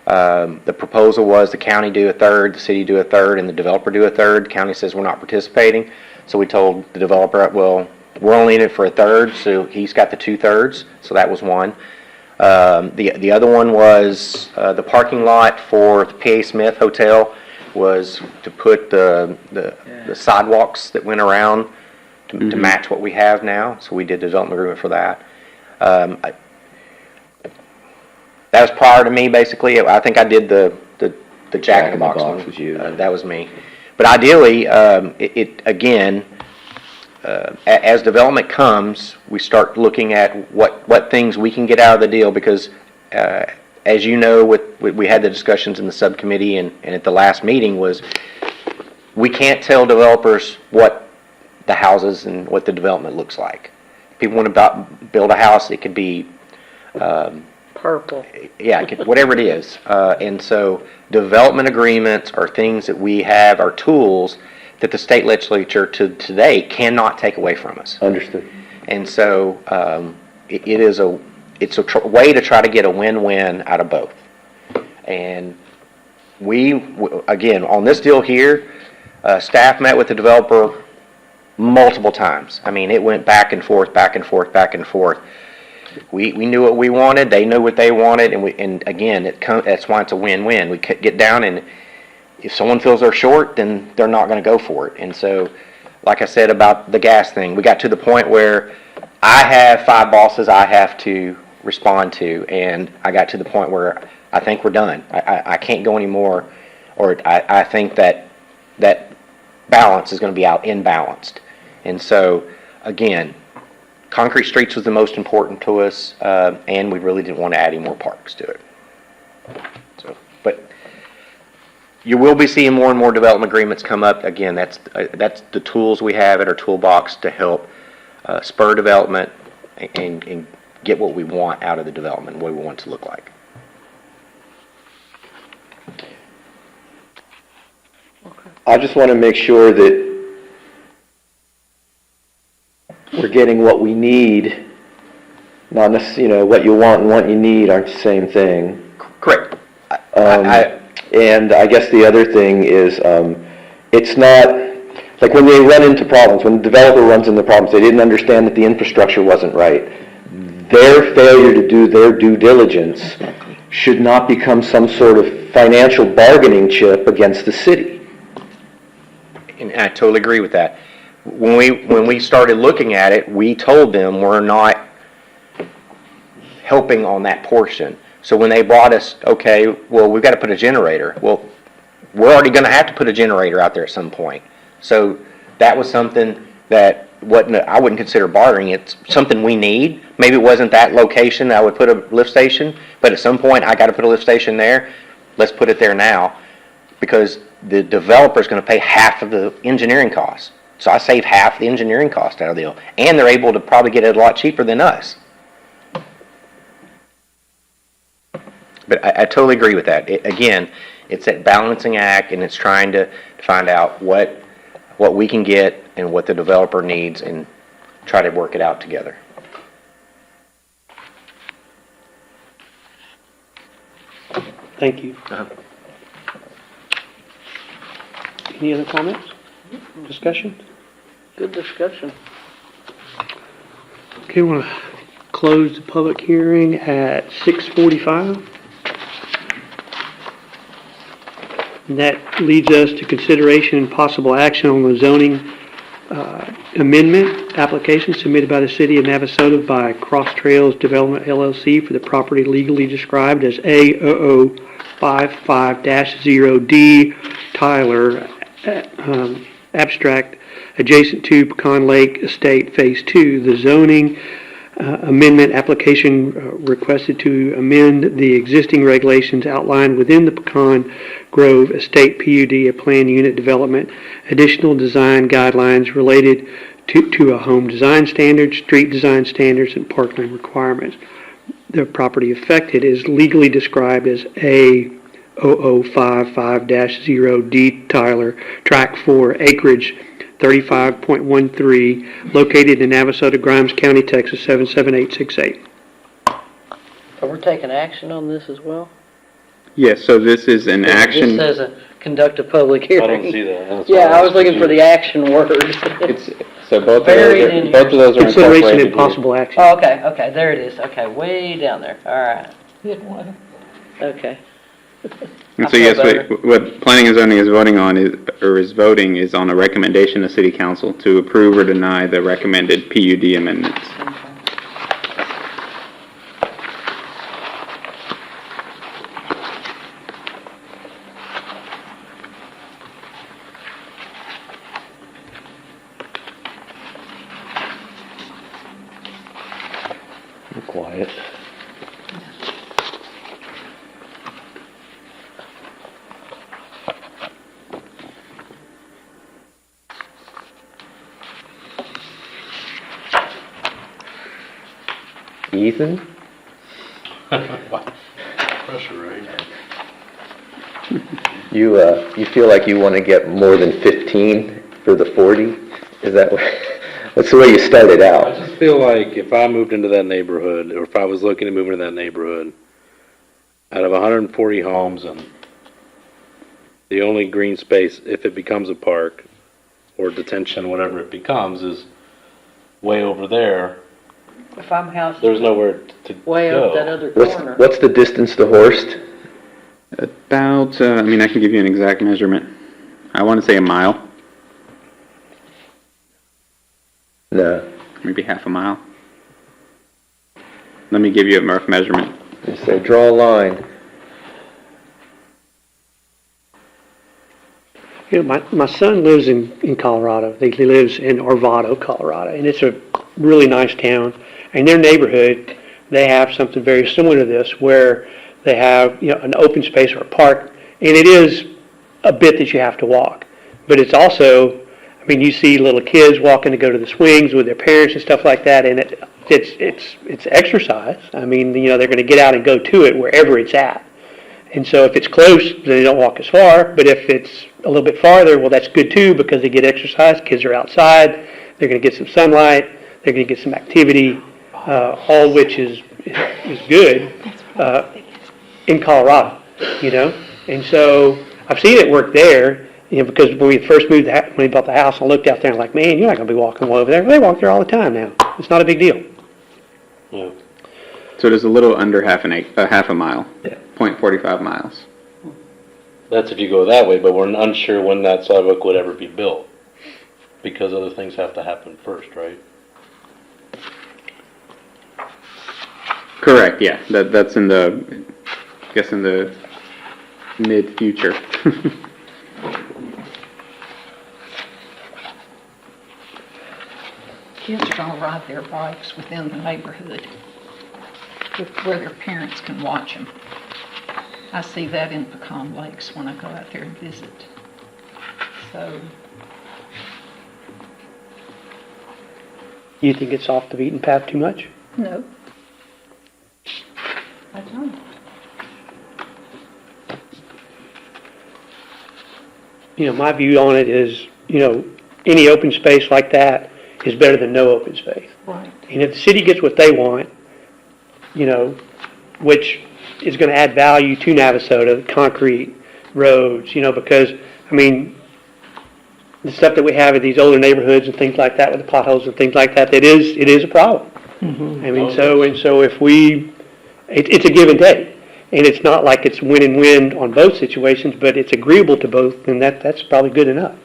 the proposal was the county do a third, the city do a third, and the developer do a third. The county says we're not participating, so we told the developer, well, we're only in it for a third, so he's got the 2/3, so that was one. The other one was the parking lot for the P.A. Smith Hotel was to put the sidewalks that went around to match what we have now. So we did the development agreement for that. That was prior to me, basically. I think I did the Jack in the Box one. was you. That was me. But ideally, as development comes, we start looking at what things we can get out of the deal, because as you know, we had the discussions in the subcommittee and at the last meeting was, we can't tell developers what the houses and what the development looks like. People want to build a house, it could be, Purple. yeah, it could, whatever it is. And so development agreements are things that we have, are tools that the state legislature to today cannot take away from us. Understood. And so it's a way to try to get a win-win out of both. And again, on this deal here, staff met with the developer multiple times. I mean, it went back and forth, back and forth, back and forth. We knew what we wanted, they knew what they wanted, and again, that's why it's a win-win. We get down, and if someone feels they're short, then they're not going to go for it. And so, like I said about the gas thing, we got to the point where I have 5 bosses I have to respond to, and I got to the point where I think we're done. I can't go anymore, or I think that balance is going to be imbalanced. And so, again, concrete streets was the most important to us, and we really didn't want to add any more parks to it. So, but you will be seeing more and more development agreements come up. Again, that's the tools we have at our toolbox to help spur development and get what we want out of the development, what we want it to look like. I just want to make sure that we're getting what we need, not necessarily, what you want and what you need aren't the same thing. Correct. And I guess the other thing is, it's not, like when they run into problems, when the developer runs into problems, they didn't understand that the infrastructure wasn't right. their failure to do their due diligence should not become some sort of financial bargaining chip against the city. And I totally agree with that. When we started looking at it, we told them we're not helping on that portion. So when they brought us, okay, well, we've got to put a generator. Well, we're already going to have to put a generator out there at some point. So that was something that I wouldn't consider bartering. It's something we need. Maybe it wasn't that location I would put a lift station, but at some point I got to put a lift station there. Let's put it there now, because the developer's going to pay half of the engineering costs. So I save half the engineering cost out of the deal, and they're able to probably get it a lot cheaper than us. But I totally agree with that. Again, it's that balancing act, and it's trying to find out what we can get and what the developer needs, and try to work it out together. Thank you. Any other comments? Discussion? Good discussion. Okay, we'll close the public hearing at 6:45. And that leads us to consideration and possible action on the zoning amendment application submitted by the City of Navasota by Cross Trails Development LLC for the property legally described as A0055-0D Tyler, abstract adjacent to Pecan Lake Estate Phase 2. The zoning amendment application requested to amend the existing regulations outlined within the Pecan Grove Estate PUD, a planned unit development, additional design guidelines related to a home design standard, street design standards, and parkland requirements. The property affected is legally described as A0055-0D Tyler, Tract 4, acreage 35.13, located in Navasota, Grimes County, Texas 77868. Are we taking action on this as well? Yes, so this is an action. This says conduct a public I hearing. don't see that. That's Yeah, why I was looking for the action word. It's, so Buried in both of those are Consideration incorporated and here. possible action. Oh, okay, there it is. Okay, way down there. All right. Okay. And I so feel yes, better. what planning and zoning is voting on is on a recommendation to city council to approve or deny the recommended PUD amendments. Be quiet. Ethan? Pressure, right? You feel like you want to get more than 15 for the 40? Is that that's the way you started I out? just feel like if I moved into that neighborhood, or if I was looking to move into that neighborhood, out of 140 homes, and the only green space, if it becomes a park, or detention, whatever it becomes, is way over there, If I'm housed there's nowhere to way up that go. other corner. What's the distance to Horst? About, I can give you an exact measurement. I want to say a mile, No. maybe half a mile. Let me give you a rough measurement. You say draw a line. You know, my son lives in Colorado. He lives in Arvado, Colorado, and it's a really nice town. In their neighborhood, they have something very similar to this, where they have, an open space or a park, and it is a bit that you have to walk. But it's also, you see little kids walking to go to the swings with their parents and stuff like that, and it's exercise. They're going to get out and go to it wherever it's at. And so if it's close, then they don't walk as far. But if it's a little bit farther, well, that's good too, because they get exercise. Kids are outside. They're going to get some sunlight. They're going to get some activity, all which is good in Colorado, And so I've seen it work there, because when we first moved, when we bought the house, I looked out there and like, man, you're not going to be walking over there. They walk there all the time now. It's not a big deal. Yeah. So it is a little under half a mile, Yeah. 0.45 miles. That's if you go that way, but we're unsure when that sidewalk would ever be built, because other things have to happen first, right? Correct, yeah, that's in the, I guess in the mid-future. Kids are gonna ride their bikes within the neighborhood where their parents can watch them. I see that in Pecan Lakes when I go out there and visit. So, You think it's off the beaten path too much? no. I don't. You know, my view on it is, you know, any open space like that is better than no open space. Right. And if the city gets what they want, you know, which is gonna add value to Navasota, concrete, roads, you know, because, I mean, the stuff that we have in these older neighborhoods and things like that with the potholes and things like that, it is a problem. I mean, so if we, it's a give and take. And it's not like it's win and win on both situations, but it's agreeable to both, and that's probably good enough.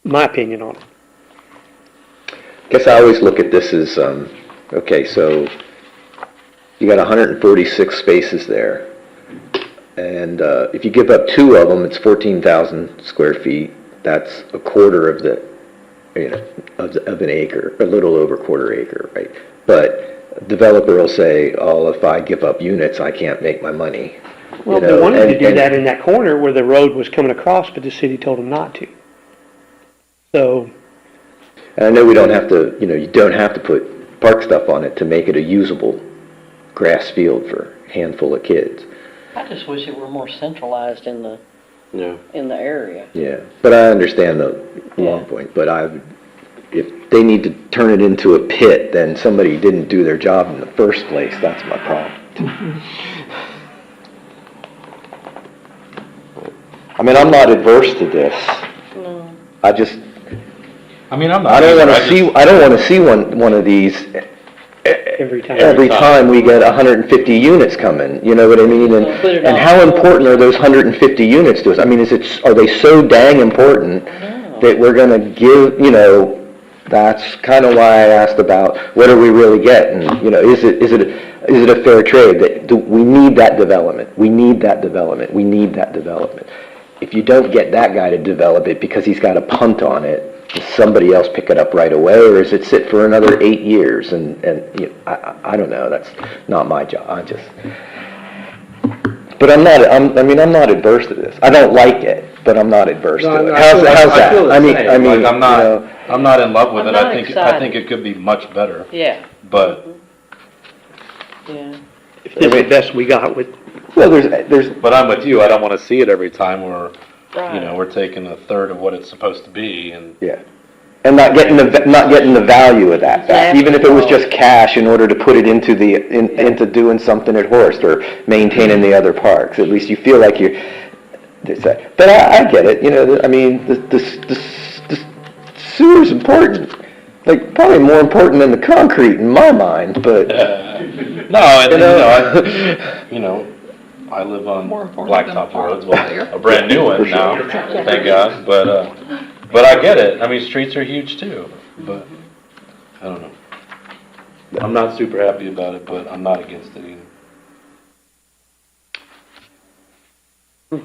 My opinion on it. Guess I always look at this as, okay, so you got 146 spaces there. And if you give up 2 of them, it's 14,000 square feet. That's a quarter of the, you know, of an acre, a little over a quarter acre, right? But developer will say, oh, if I give up units, I can't make my money. Well, You they know, wanted to and- do and- that in that corner where the road was coming across, but the city told them not to. So, And I know we don't have to, you know, you don't have to put park stuff on it to make it a usable grass field for a handful of kids. I just wish it were more centralized in the Yeah. area. Yeah, but I understand the long point, but if they need to turn it into a pit, then somebody didn't do their job in the first place, that's my problem. I mean, I'm not adverse to this. No. I just, I mean, I'm not. I don't either. wanna see, I don't wanna see one of these every time. every time we get 150 units coming, you know what I mean? And, Well, put it and on how hold. important are those 150 units to us? I mean, are they so dang important that we're gonna give, you know, that's kind of why I asked about what are we really getting? You know, is it a fair trade? We need that development. We need that development. We need that development. If you don't get that guy to develop it because he's got a punt on it, does somebody else pick it up right away, or does it sit for another 8 years? And you know, I don't know. That's not my job. But I'm not adverse to this. I don't like it, but I'm not adverse to it. How's I feel that? the I mean, same. Like, I'm not, you know, I'm not in love with I'm it. not I think excited. it could be much better, Yeah, but, yeah. If this is the best we got with, well, there's but I'm with you. I don't want to see it every time where, Right. you know, we're taking a third of what it's supposed to be, and yeah, and not getting the value of that back, even if it was just cash in order to put it into into doing something at Horst or maintaining the other parks. At least you feel like you're. But I get it. You know, I mean, the sewer's important. Like, probably more important than the concrete in my mind. But no, and You you know? know, you know, I live on More important than blacktop the roads, park well, there. a brand new one now, thank God, but I get it. I mean, streets are huge too, but I don't know. I'm not super happy about it, but I'm not against it either.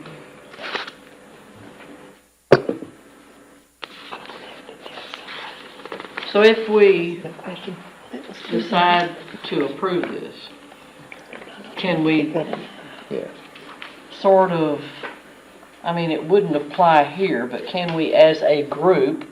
So if we decide to approve this, can we Yeah. sort of, I mean, it wouldn't apply here, but can we as a group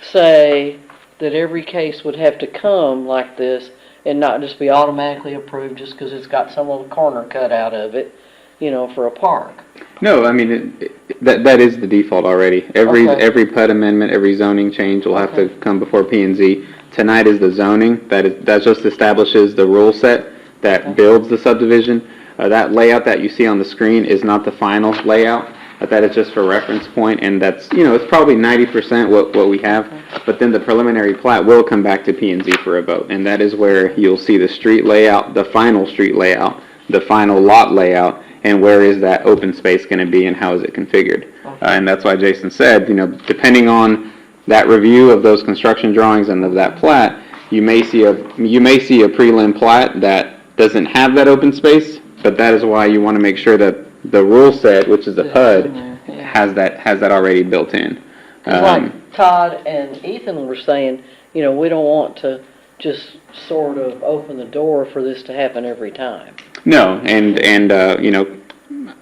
say that every case would have to come like this and not just be automatically approved just because it's got some little corner cut out of it, you know, for a park? No, I mean, that is the default already. Okay. Every PUD amendment, every zoning change will have to come before P and Z. Tonight is the zoning, that just establishes the rule set that builds the subdivision. That layout that you see on the screen is not the final layout. but that is just for reference point, and that's, it's probably 90% what we have, but then the preliminary plat will come back to P and Z for a vote, and that is where you'll see the street layout, the final street layout, the final lot layout, and where is that open space going to be and how is it configured. And that's why Jason said, depending on that review of those construction drawings and of that plat, you may see a prelim plat that doesn't have that open space, but that is why you want to make sure that the rule set, which is the PUD, has that already built in. 'Cause like Todd and Ethan were saying, we don't want to just sort of open the door for this to happen every time. No, and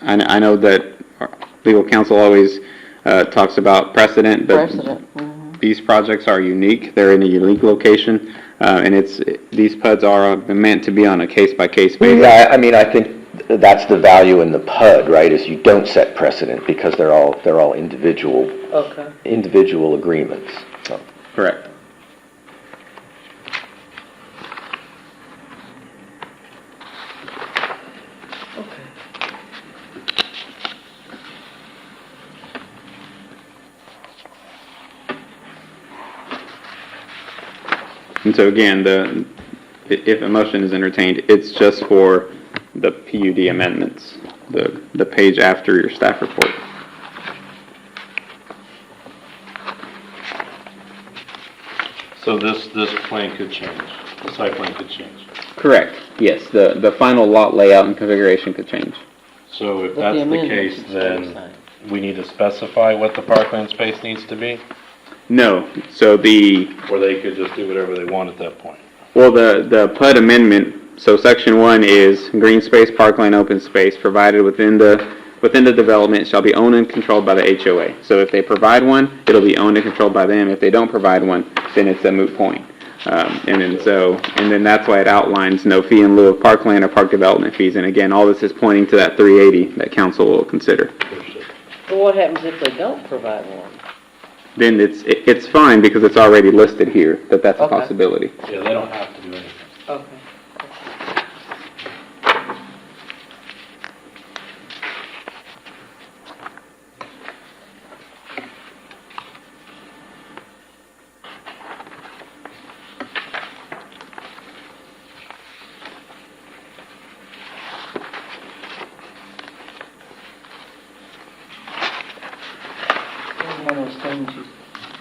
I know that our legal counsel always talks about precedent, but these projects are unique. They're in a unique location, and these PUDs are meant to be on a case-by-case basis. Yeah, I mean, I think that's the value in the PUD, right, is you don't set precedent because they're all individual agreements, so. Correct. And so again, if a motion is entertained, it's just for the PUD amendments, the page after your staff report. So this plan could change, the site plan could change. Correct, yes, the final lot layout and configuration could change. So if But the that's the amendment case, should stay the then same. we need to specify what the parkland space needs to be? No, so Or they could just do whatever they want at that point? well, the PUD amendment, so section 1 is green space, parkland, open space provided within the development shall be owned and controlled by the HOA. So if they provide one, it'll be owned and controlled by them. If they don't provide one, then it's a moot point. And then that's why it outlines no fee in lieu of parkland or park development fees. And again, all this is pointing to that 380 that council will consider. But what happens if they don't provide one? Then it's fine because it's already listed here that that's a Okay. possibility. Yeah, they don't have to do anything. Okay. One of those things you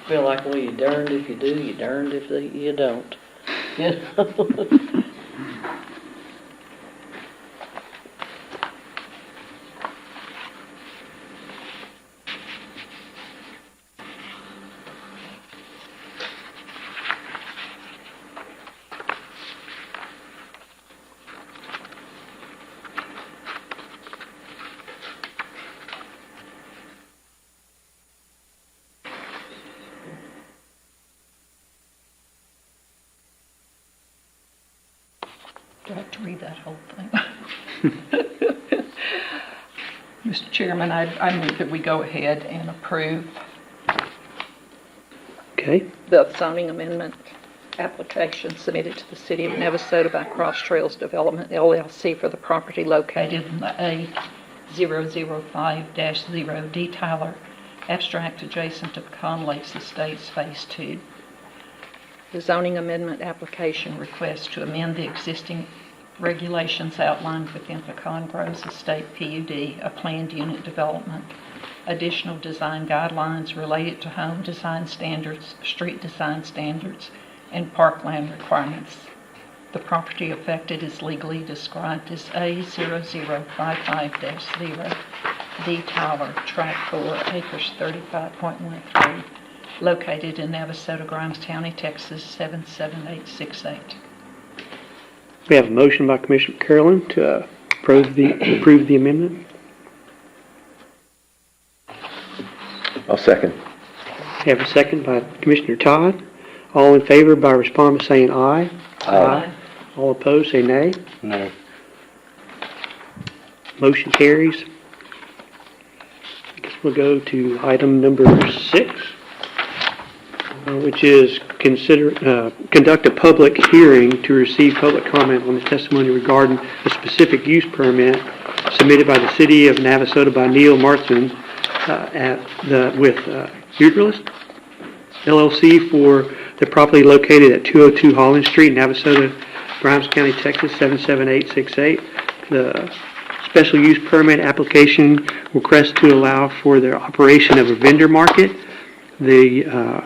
feel like, well, you're darned if you do, you're darned if you don't. You know? Do I have to read that whole thing? Mr. Chairman, I move that we go ahead and approve Okay, the zoning amendment application submitted to the City of Navasota by Cross Trails Development LLC for the property located in the A005-0 D. Tyler abstract adjacent to Pecan Lakes Estates Phase 2. The zoning amendment application requests to amend the existing regulations outlined within Pecan Groves Estate PUD, a planned unit development. Additional design guidelines related to home design standards, street design standards, and parkland requirements. The property affected is legally described as A0055-0 D. Tyler, Tract 4, acres 35.13, located in Navasota, Grimes County, Texas 77868. we have a motion by Commissioner Carolyn to approve the amendment. I'll second. We have a second by Commissioner Todd. All in favor by responding by saying aye. Aye. All opposed, say nay. No. Motion carries. I guess we'll go to item number 6, which is conduct a public hearing to receive public comment on the testimony regarding a specific use permit submitted by the City of Navasota by Neil Martin with Uteralist LLC for the property located at 202 Holland Street, Navasota, Grimes County, Texas 77868. The special use permit application requests to allow for the operation of a vendor market. The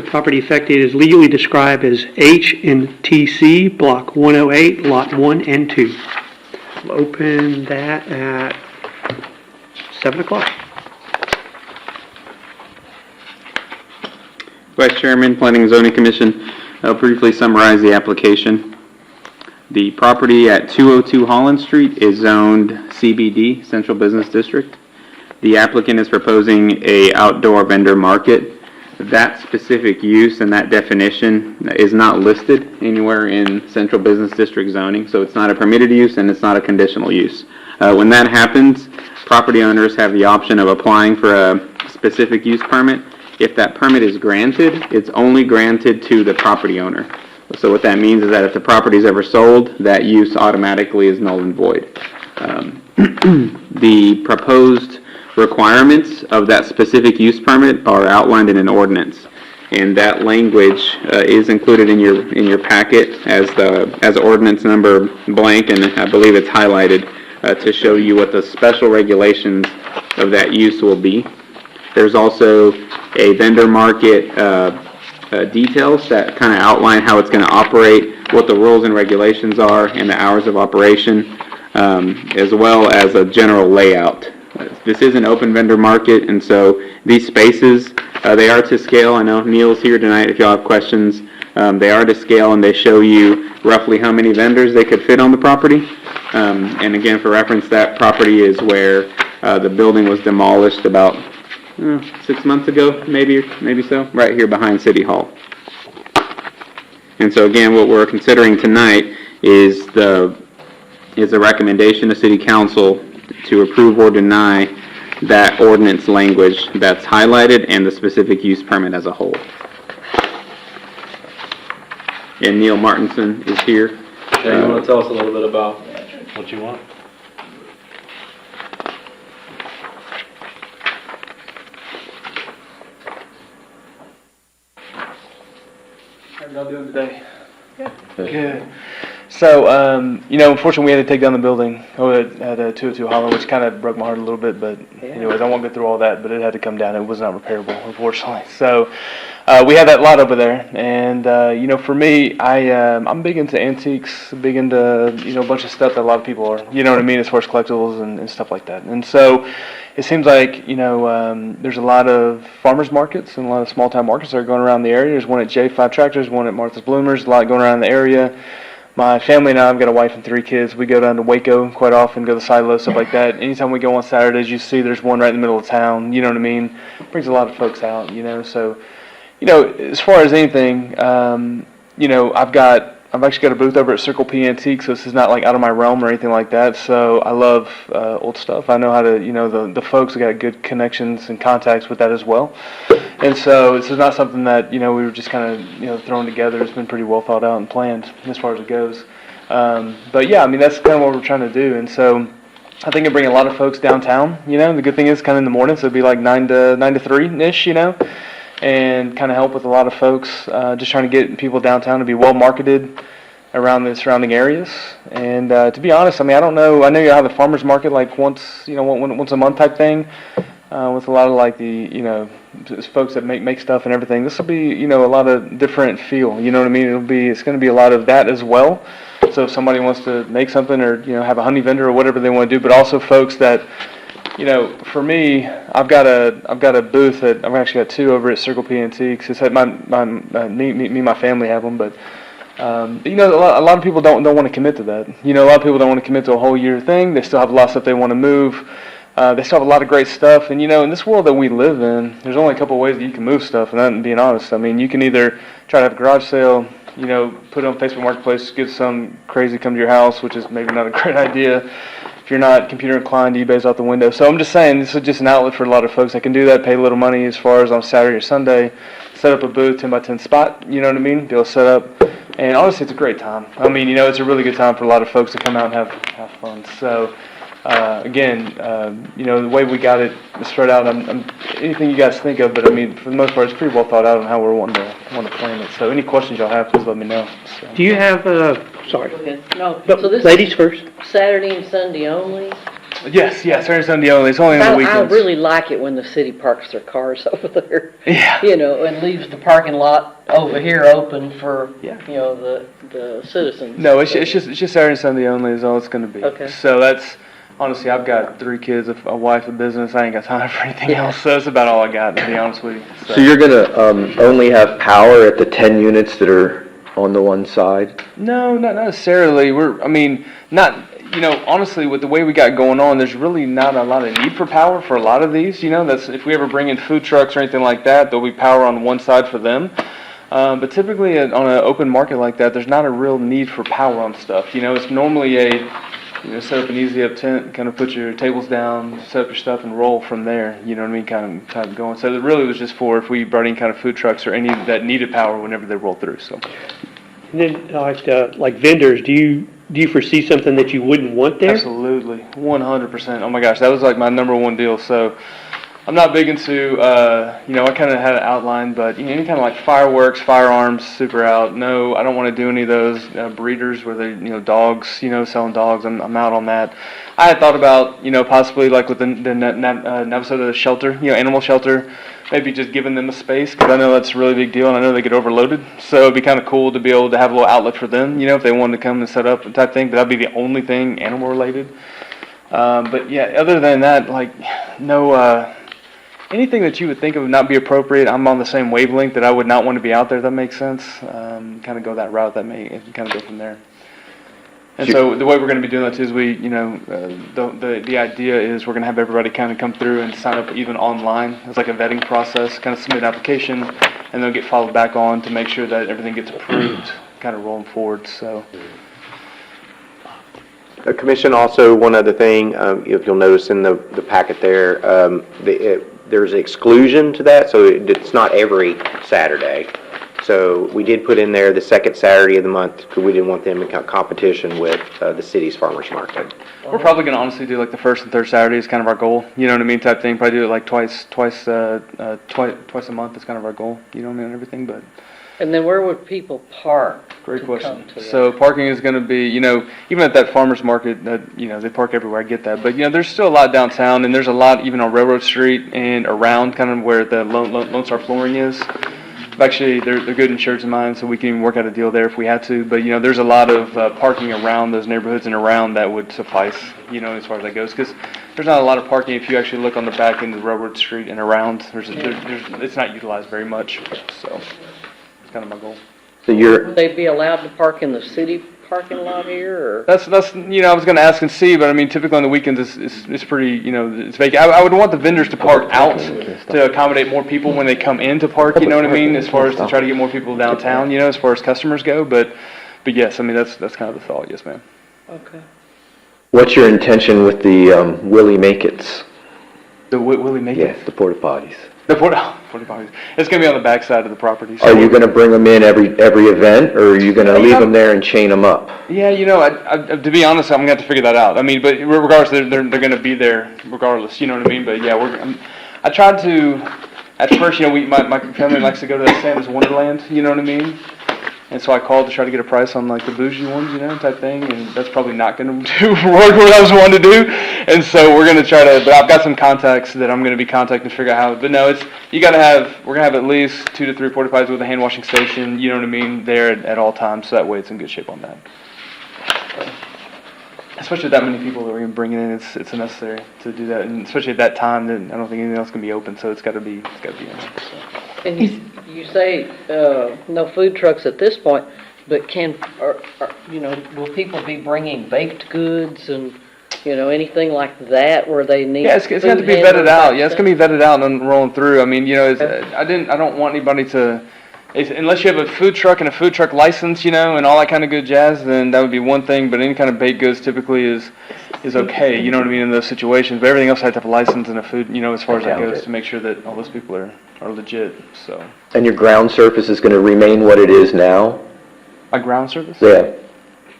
property affected is legally described as H and TC Block 108, Lot 1 and 2. We'll open that at 7 o'clock. Vice Chairman, Planning and Zoning Commission, I'll briefly summarize the application. The property at 202 Holland Street is zoned CBD, Central Business District. The applicant is proposing a outdoor vendor market. That specific use and that definition is not listed anywhere in Central Business District zoning, so it's not a permitted use and it's not a conditional use. When that happens, property owners have the option of applying for a specific use permit. If that permit is granted, it's only granted to the property owner. So what that means is that if the property is ever sold, that use automatically is null and void. The proposed requirements of that specific use permit are outlined in an ordinance, and that language is included in your packet as ordinance number blank, and I believe it's highlighted to show you what the special regulations of that use will be. There's also a vendor market details that kind of outline how it's going to operate, what the rules and regulations are, and the hours of operation, as well as a general layout. This is an open vendor market, and so these spaces, they are to scale. I know Neil's here tonight if y'all have questions. They are to scale, and they show you roughly how many vendors they could fit on the property. And again, for reference, that property is where the building was demolished about 6 months ago, maybe so, right here behind City Hall. And so again, what we're considering tonight is a recommendation to City Council to approve or deny that ordinance language that's highlighted and the specific use permit as a whole. And Neil Martinson is here. Yeah, you want to tell us a little bit about what you want? How y'all doing today? Good. So, unfortunately, we had to take down the building at 202 Holland, which kind of broke my heart a little bit. But anyways, I won't go through all that. But it had to come down. It was not repairable, unfortunately. So, we had that lot over there, and for me, I'm big into antiques, big into a bunch of stuff that a lot of people are. You know what I mean, as far as collectibles and stuff like that. And so, it seems like there's a lot of farmers markets and a lot of small town markets that are going around the area. There's one at J5 Tractors, one at Martha's Bloomers. A lot going around the area. My family and I, I've got a wife and 3 kids. We go down to Waco quite often, go to Silo, stuff like that. Anytime we go on Saturdays, you see there's one right in the middle of town. You know what I mean? Brings a lot of folks out. So, as far as anything, I've actually got a booth over at Circle P Antiques, so this is not like out of my realm or anything like that. So I love old stuff. I know how to, the folks have got good connections and contacts with that as well. And so this is not something that, we were just kind of, throwing together. It's been pretty well thought out and planned as far as it goes. But yeah, that's kind of what we're trying to do. And so I think it bring a lot of folks downtown. The good thing is kind of in the morning, so it'd be like 9 to 3-ish, and kind of help with a lot of folks, just trying to get people downtown to be well marketed around the surrounding areas. And to be honest, I don't know. I know you have the farmers market like once a month type thing, with a lot of like the folks that make stuff and everything. This will be a lot of different feel. You know what I mean? It's going to be a lot of that as well. So if somebody wants to make something or have a honey vendor or whatever they want to do, but also folks that. For me, I've got a booth that I've actually got 2 over at Circle P Antiques. It's at me and my family have them, but a lot of people don't want to commit to that. A lot of people don't want to commit to a whole year thing. They still have a lot of stuff they want to move. They still have a lot of great stuff, and in this world that we live in, there's only a couple of ways that you can move stuff. And I'm being honest. You can either try to have a garage sale, put it on Facebook Marketplace, get some crazy come to your house, which is maybe not a great idea. If you're not computer inclined, eBay's out the window. So I'm just saying, this is just an outlet for a lot of folks that can do that, pay a little money as far as on Saturday or Sunday, set up a booth, 10 by 10 spot, you know what I mean? Be able to set up. And honestly, it's a great time. It's a really good time for a lot of folks to come out and have fun. So Again, you know, the way we got it spread out, anything you guys think of, but I mean, for the most part, it's pretty well thought out on how we're wanting to plan it. So any questions y'all have, please let me know. So. Do you have, sorry, Okay. No, but so this ladies first? is Saturday and Sunday only? Yes, Saturday, Sunday only. It's only on the I weekends. really like it when the city parks their cars over there. Yeah. You know, and leaves the parking lot over here open for, Yeah. you know, the citizens. No, it's just Saturday and Sunday only is all it's going to be. Okay. So that's honestly, I've got 3 kids, a wife, a business. I ain't got time for anything else. So that's about all I got, to be honest with you. So you're gonna only have power at the 10 units that are on the one side? No, not necessarily. You know, honestly, with the way we got going on, there's really not a lot of need for power for a lot of these. You know, that's if we ever bring in food trucks or anything like that, there'll be power on one side for them. But typically on an open market like that, there's not a real need for power on stuff. You know, it's normally set up an easy up tent, kind of put your tables down, set up your stuff, and roll from there. You know what I mean? Kind of going. So it really was just for if we brought in kind of food trucks or any that needed power whenever they roll through. So. And then, like vendors, do you foresee something that you wouldn't want there? Absolutely, 100%. Oh my gosh, that was like my number one deal. So I'm not big into, I kind of had it outlined, but any kind of like fireworks, firearms, super out. No, I don't want to do any of those breeders where they, dogs, selling dogs. I'm out on that. I had thought about, possibly like with the Navasota shelter, animal shelter, maybe just giving them a space because I know that's a really big deal and I know they get overloaded. So it'd be kind of cool to be able to have a little outlet for them, if they wanted to come and set up and type thing. But that'd be the only thing animal related. But yeah, other than that, like no. Anything that you would think of would not be appropriate, I'm on the same wavelength that I would not want to be out there, if that makes sense. Kind of go that route, kind of go from there. And so the way we're going to be doing that too is the idea is we're going to have everybody kind of come through and sign up even online. It's like a vetting process, kind of submit an application, and they'll get followed back on to make sure that everything gets approved, kind of rolling forward, so. Commission, also, one other thing, if you'll notice in the packet there, there's an exclusion to that, so it's not every Saturday. So we did put in there the second Saturday of the month because we didn't want them in competition with the city's farmers market. We're probably going to honestly do like the first and third Saturday is kind of our goal, you know what I mean, type thing. Probably do it like twice a month is kind of our goal, you know what I mean, and everything, but. And then where would people park? Great question. So parking is going to be, even at that farmer's market, that they park everywhere. I get that, but there's still a lot downtown, and there's a lot even on Railroad Street and around, kind of where the Lone Star Flooring is. Actually, they're good insureds of mine, so we can even work out a deal there if we had to. But there's a lot of parking around those neighborhoods and around that would suffice, as far as that goes, because there's not a lot of parking if you actually look on the back end of Railroad Street and around. It's not utilized very much, so. Kind of my goal. So you're, Would they be allowed to park in the city parking lot here, or? That's I was going to ask and see, but I mean, typically on the weekends it's pretty, it's vacant. I would want the vendors to park out to accommodate more people when they come in to park, you know what I mean, as far as to try to get more people downtown, as far as customers go, but yes, I mean, that's kind of the thought, yes ma'am. Okay. what's your intention with the Willie Make-Its? The Willie Make It? Yes, the porta potties. The porta potties. It's going to be on the back side of the property. So Are you going to bring them in every event, or are you going to leave them there and chain them up? Yeah, I, to be honest, I'm going to have to figure that out. I mean, but regardless, they're going to be there regardless, you know what I mean? But yeah, I tried to, at first, my family likes to go to that Santa's Wonderland, you know what I mean? And so I called to try to get a price on like the bougie ones, type thing, and that's probably not going to work what I was wanting to do. And so we're going to try to, but I've got some contacts that I'm going to be contacting to figure out how. But no, we're going to have at least 2 to 3 porta potties with a hand washing station, you know what I mean, there at all times. So that way it's in good shape on that. Especially with that many people that we're going to bring in, it's necessary to do that, and especially at that time, then I don't think anything else can be open, so it's got to be in there. So. And you say no food trucks at this point, but will people be bringing baked goods and anything like that where they need? Yeah, it's got to be vetted out. Yeah, it's going to be vetted out and rolling through. I mean, I don't want anybody to. Unless you have a food truck and a food truck license, and all that kind of good jazz, then that would be one thing. But any kind of baked goods typically is okay, you know what I mean, in those situations. But everything else has to have a license and a food, as far as that goes, to make sure that all those people are legit. So. And your ground surface is going to remain what it is now? A ground surface? Yeah.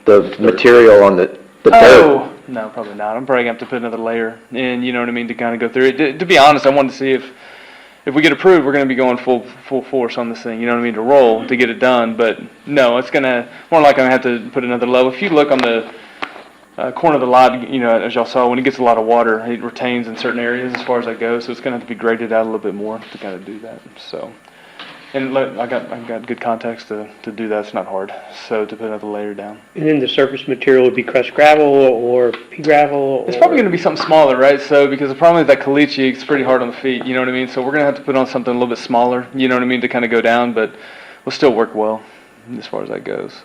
The material on the dirt. No, probably not. I'm probably gonna have to put another layer in, you know what I mean, to kind of go through it. To be honest, I wanted to see if we get approved, we're gonna be going full force on this thing, you know what I mean, to roll, to get it done. But no, it's gonna, more like I'm gonna have to put another level. If you look on the corner of the lot, you know, as y'all saw, when it gets a lot of water, it retains in certain areas as far as that goes. So it's gonna have to be graded out a little bit more to kind of do that, so. And look, I got good contacts to do that. It's not hard. So to put another layer down. And then the surface material would be crushed gravel or pea gravel? It's probably going to be something smaller, right? So because the problem is that caliche, it's pretty hard on the feet. You know what I mean? So we're going to have to put on something a little bit smaller. You know what I mean? To kind of go down, but we'll still work well as far as that goes.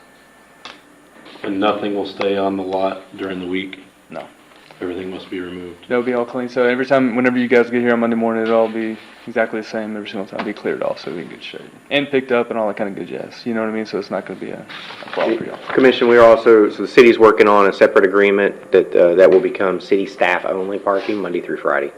And nothing will stay on the lot during the week? No. Everything must be removed? It'll be all clean. So every time, whenever you guys get here on Monday morning, it'll all be exactly the same every single time. Be cleared off, so it'll be in good shape. And picked up and all that kind of good jazz. You know what I mean? So it's not going to be a problem for y'all. Commission, we are also, so the city's working on a separate agreement that will become city staff only parking Monday through Friday.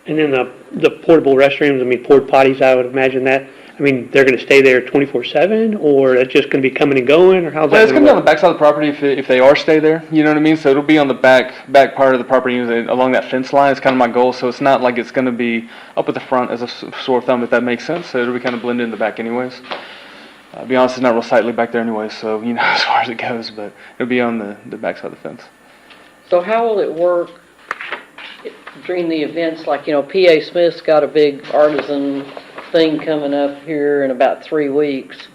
And then the portable restrooms, I mean, porta potties, I would imagine that. I mean, they're going to stay there 24/7, or it's just going to be coming and going, or how's Well, that it's going gonna to be on work? the back side of the property if they are stay there. You know what I mean? So it'll be on the back part of the property along that fence line. It's kind of my goal. So it's not like it's gonna be up at the front as a sore thumb, if that makes sense. So it'll be kind of blended in the back anyways. To be honest, it's not real sightly back there anyways. So you know, as far as it goes, but it'll be on the back side of the fence. So how will it work during the events, like, you know, PA Smith's got a big artisan thing coming up here in about 3 weeks,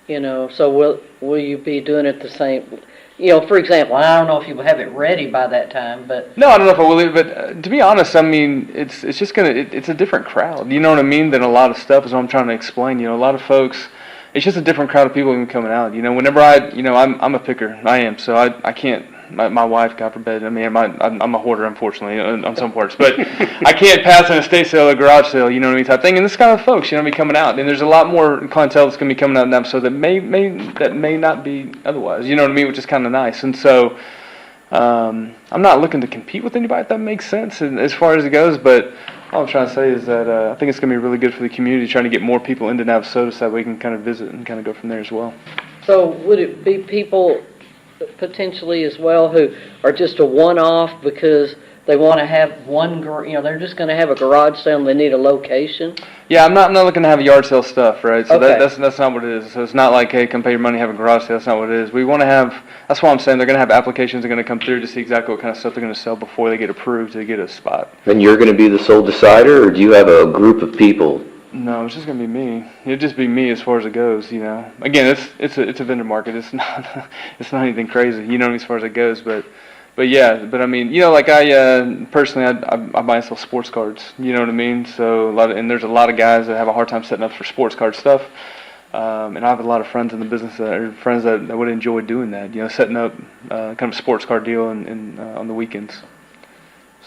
you know, so will you be doing it the same, you know, for example, I don't know if you will have it ready by that time, but. No, I don't know if I will, but to be honest, I mean, it's just it's a different crowd. You know what I mean? Than a lot of stuff is what I'm trying to explain. You know, a lot of folks, it's just a different crowd of people even coming out. You know, whenever I'm a picker. I am, so I can't. My wife, God forbid. I mean, I'm a hoarder, unfortunately, on some parts. But I can't pass an estate sale or garage sale, you know what I mean, type thing. And this kind of folks, you know, be coming out. And there's a lot more clientele that's going to be coming out in that episode that may not be otherwise. You know what I mean, which is kind of nice. And so I'm not looking to compete with anybody, if that makes sense, and as far as it goes. But all I'm trying to say is that I think it's going to be really good for the community, trying to get more people into Navasota so that we can kind of visit and kind of go from there as well. So would it be people potentially as well who are just a one-off because they want to have they're just going to have a garage sale and they need a location? Yeah, I'm not looking to have yard sale stuff, right? So Okay. that's not what it is. So it's not like, hey, come pay your money, have a garage sale. That's not what it is. We want to have. That's why I'm saying they're going to have applications that are going to come through to see exactly what kind of stuff they're going to sell before they get approved to get a spot. And you're going to be the sole decider, or do you have a group of people? No, it's just gonna be me. It'll just be me as far as it goes, you know. Again, it's a vendor market. It's not anything crazy, you know, as far as it goes. But yeah. But I mean, you know, like I personally, I buy and sell sports cards. You know what I mean? So there's a lot of guys that have a hard time setting up for sports card stuff. And I have a lot of friends in the business that would enjoy doing that. You know, setting up kind of a sports card deal on the weekends.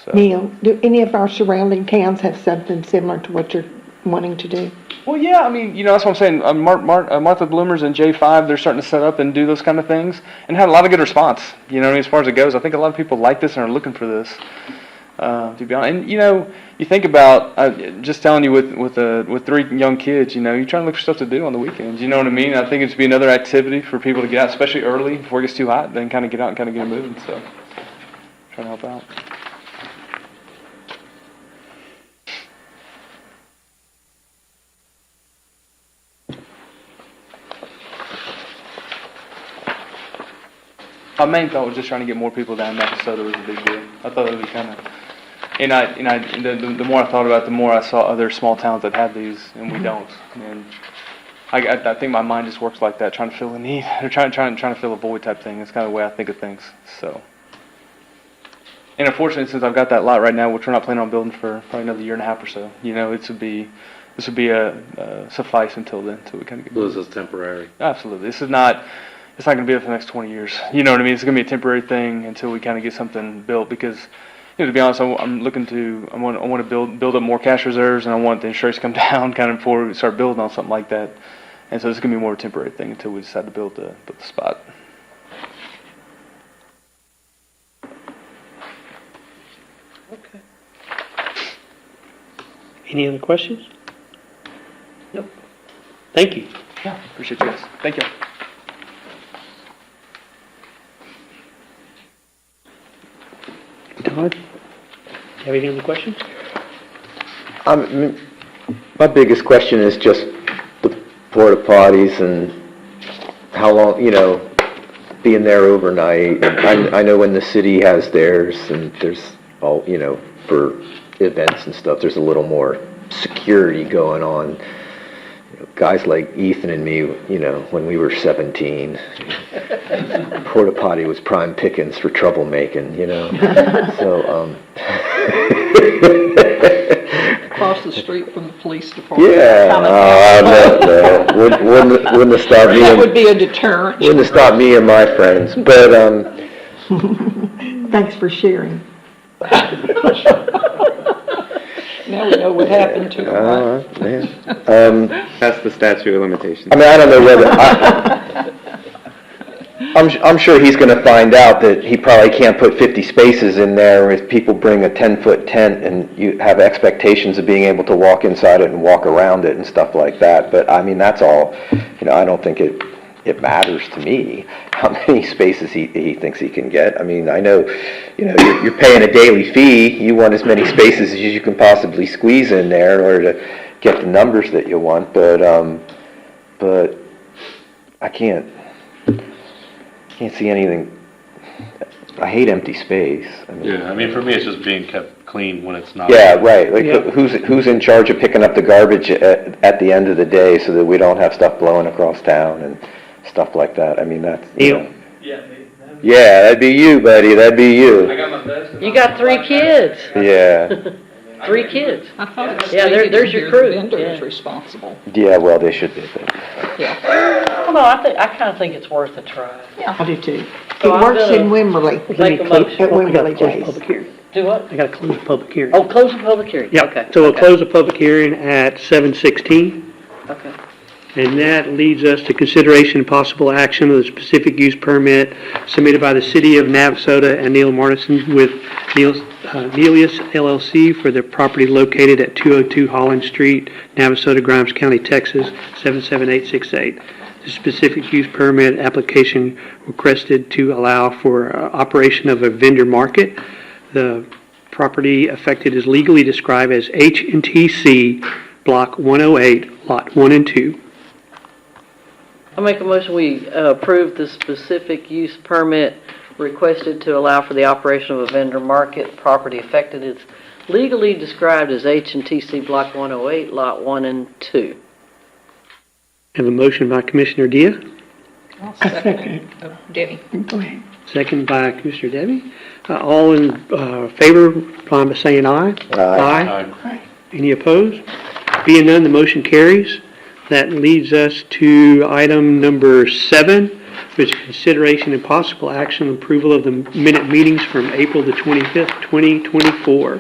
So. Neil, do any of our surrounding towns have something similar to what you're wanting to do? Well, yeah, I mean, you know, that's what I'm saying. Martha Bloomers and J5, they're starting to set up and do those kind of things and had a lot of good response, you know, as far as it goes. I think a lot of people like this and are looking for this, to be honest. And, you know, you think about, just telling you with 3 young kids, you know, you're trying to look for stuff to do on the weekends, you know what I mean? I think it's be another activity for people to get out, especially early before it gets too hot, then kind of get out and kind of get moving, so trying to help out. My main thought was just trying to get more people down. Navasota was a big deal. I thought it would be kind of, the more I thought about it, the more I saw other small towns that had these, and we don't. And I think my mind just works like that, trying to fill a need, or trying to fill a void type thing. It's kind of the way I think of things. So, and unfortunately, since I've got that lot right now, which we're not planning on building for probably another year and a half or so, you know, this would be a suffice until then, until we kind of get. This is temporary. Absolutely, it's not going to be there for the next 20 years. You know what I mean? It's going to be a temporary thing until we kind of get something built. Because, you know, to be honest, I want to build up more cash reserves, and I want the insurance to come down kind of before we start building on something like that. And so it's going to be more of a temporary thing until we decide to build the spot. Okay. Any other questions? Nope. Thank you. Yeah, appreciate you guys. Thank you. Todd? Have any other questions? My biggest question is just the porta potties and how long, being there overnight. I know when the city has theirs and there's all, for events and stuff, there's a little more security going on. Guys like Ethan and me, when we were 17, porta potty was prime pickings for troublemaking, So, Across the street from the police department. yeah, no, wouldn't have stopped me. That would be a deterrent. Wouldn't have stopped me and my friends, but, Thanks for sharing. Now we know what happened to them. yeah. That's the statute of limitations. I mean, I don't know whether, I'm sure he's gonna find out that he probably can't put 50 spaces in there if people bring a 10-foot tent and you have expectations of being able to walk inside it and walk around it and stuff like that. But, I mean, that's all, I don't think it matters to me how many spaces he thinks he can get. I mean, I know, you're paying a daily fee. You want as many spaces as you can possibly squeeze in there in order to get the numbers that you want, but I can't see anything. I hate empty space. I mean, for me, it's just being kept clean when it's not. Yeah, right. Like, Yeah. who's in charge of picking up the garbage at the end of the day so that we don't have stuff blowing across town and stuff like that? I mean, that's... Neil? Yeah, that'd be you, buddy. That'd be you. You got 3 kids. Yeah. 3 kids. I thought it Yeah, stated there's in your here crew. the vendor Yeah. is responsible. Yeah, well, they should be. I don't know, I kind of think it's worth a try. I do too. So It I'm works gonna in Wimberley. Make a motion. At I gotta Wimberley close the Days. public hearing. Do what? I gotta close the public hearing. Oh, close the public hearing. Yeah, Okay. so we'll okay, close the public hearing at 7:16. Okay. And that leads us to consideration and possible action of the specific use permit submitted by the City of Navasota and Neil Martinson with Nelius LLC for their property located at 202 Holland Street, Navasota, Grimes County, Texas, 77868. The specific use permit application requested to allow for operation of a vendor market. The property affected is legally described as H&TC Block 108, Lot 1 and 2. I'll make a motion, we approve the specific use permit requested to allow for the operation of a vendor market. Property affected is legally described as H&TC Block 108, Lot 1 and 2. Have a motion by Commissioner Dia, I'll second it. Oh, Debbie. Go ahead. second by Commissioner Debbie. All in favor, reply by saying aye. Aye. Any opposed? Being none, the motion carries. That leads us to item number 7, which is consideration and possible action on approval of the minute meetings from April the 25th, 2024,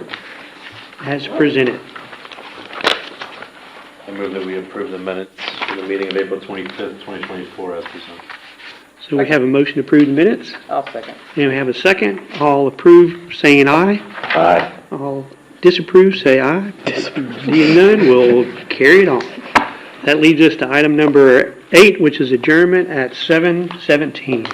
as presented. I move that we approve the minutes for the meeting of April 25th, 2024 as presented. So we have a motion to approve the minutes, I'll second. and we have a second. All approve, saying aye. Aye. All disapprove, say aye. Being none, we'll carry it on. That leads us to item number 8, which is adjournment at 7:17.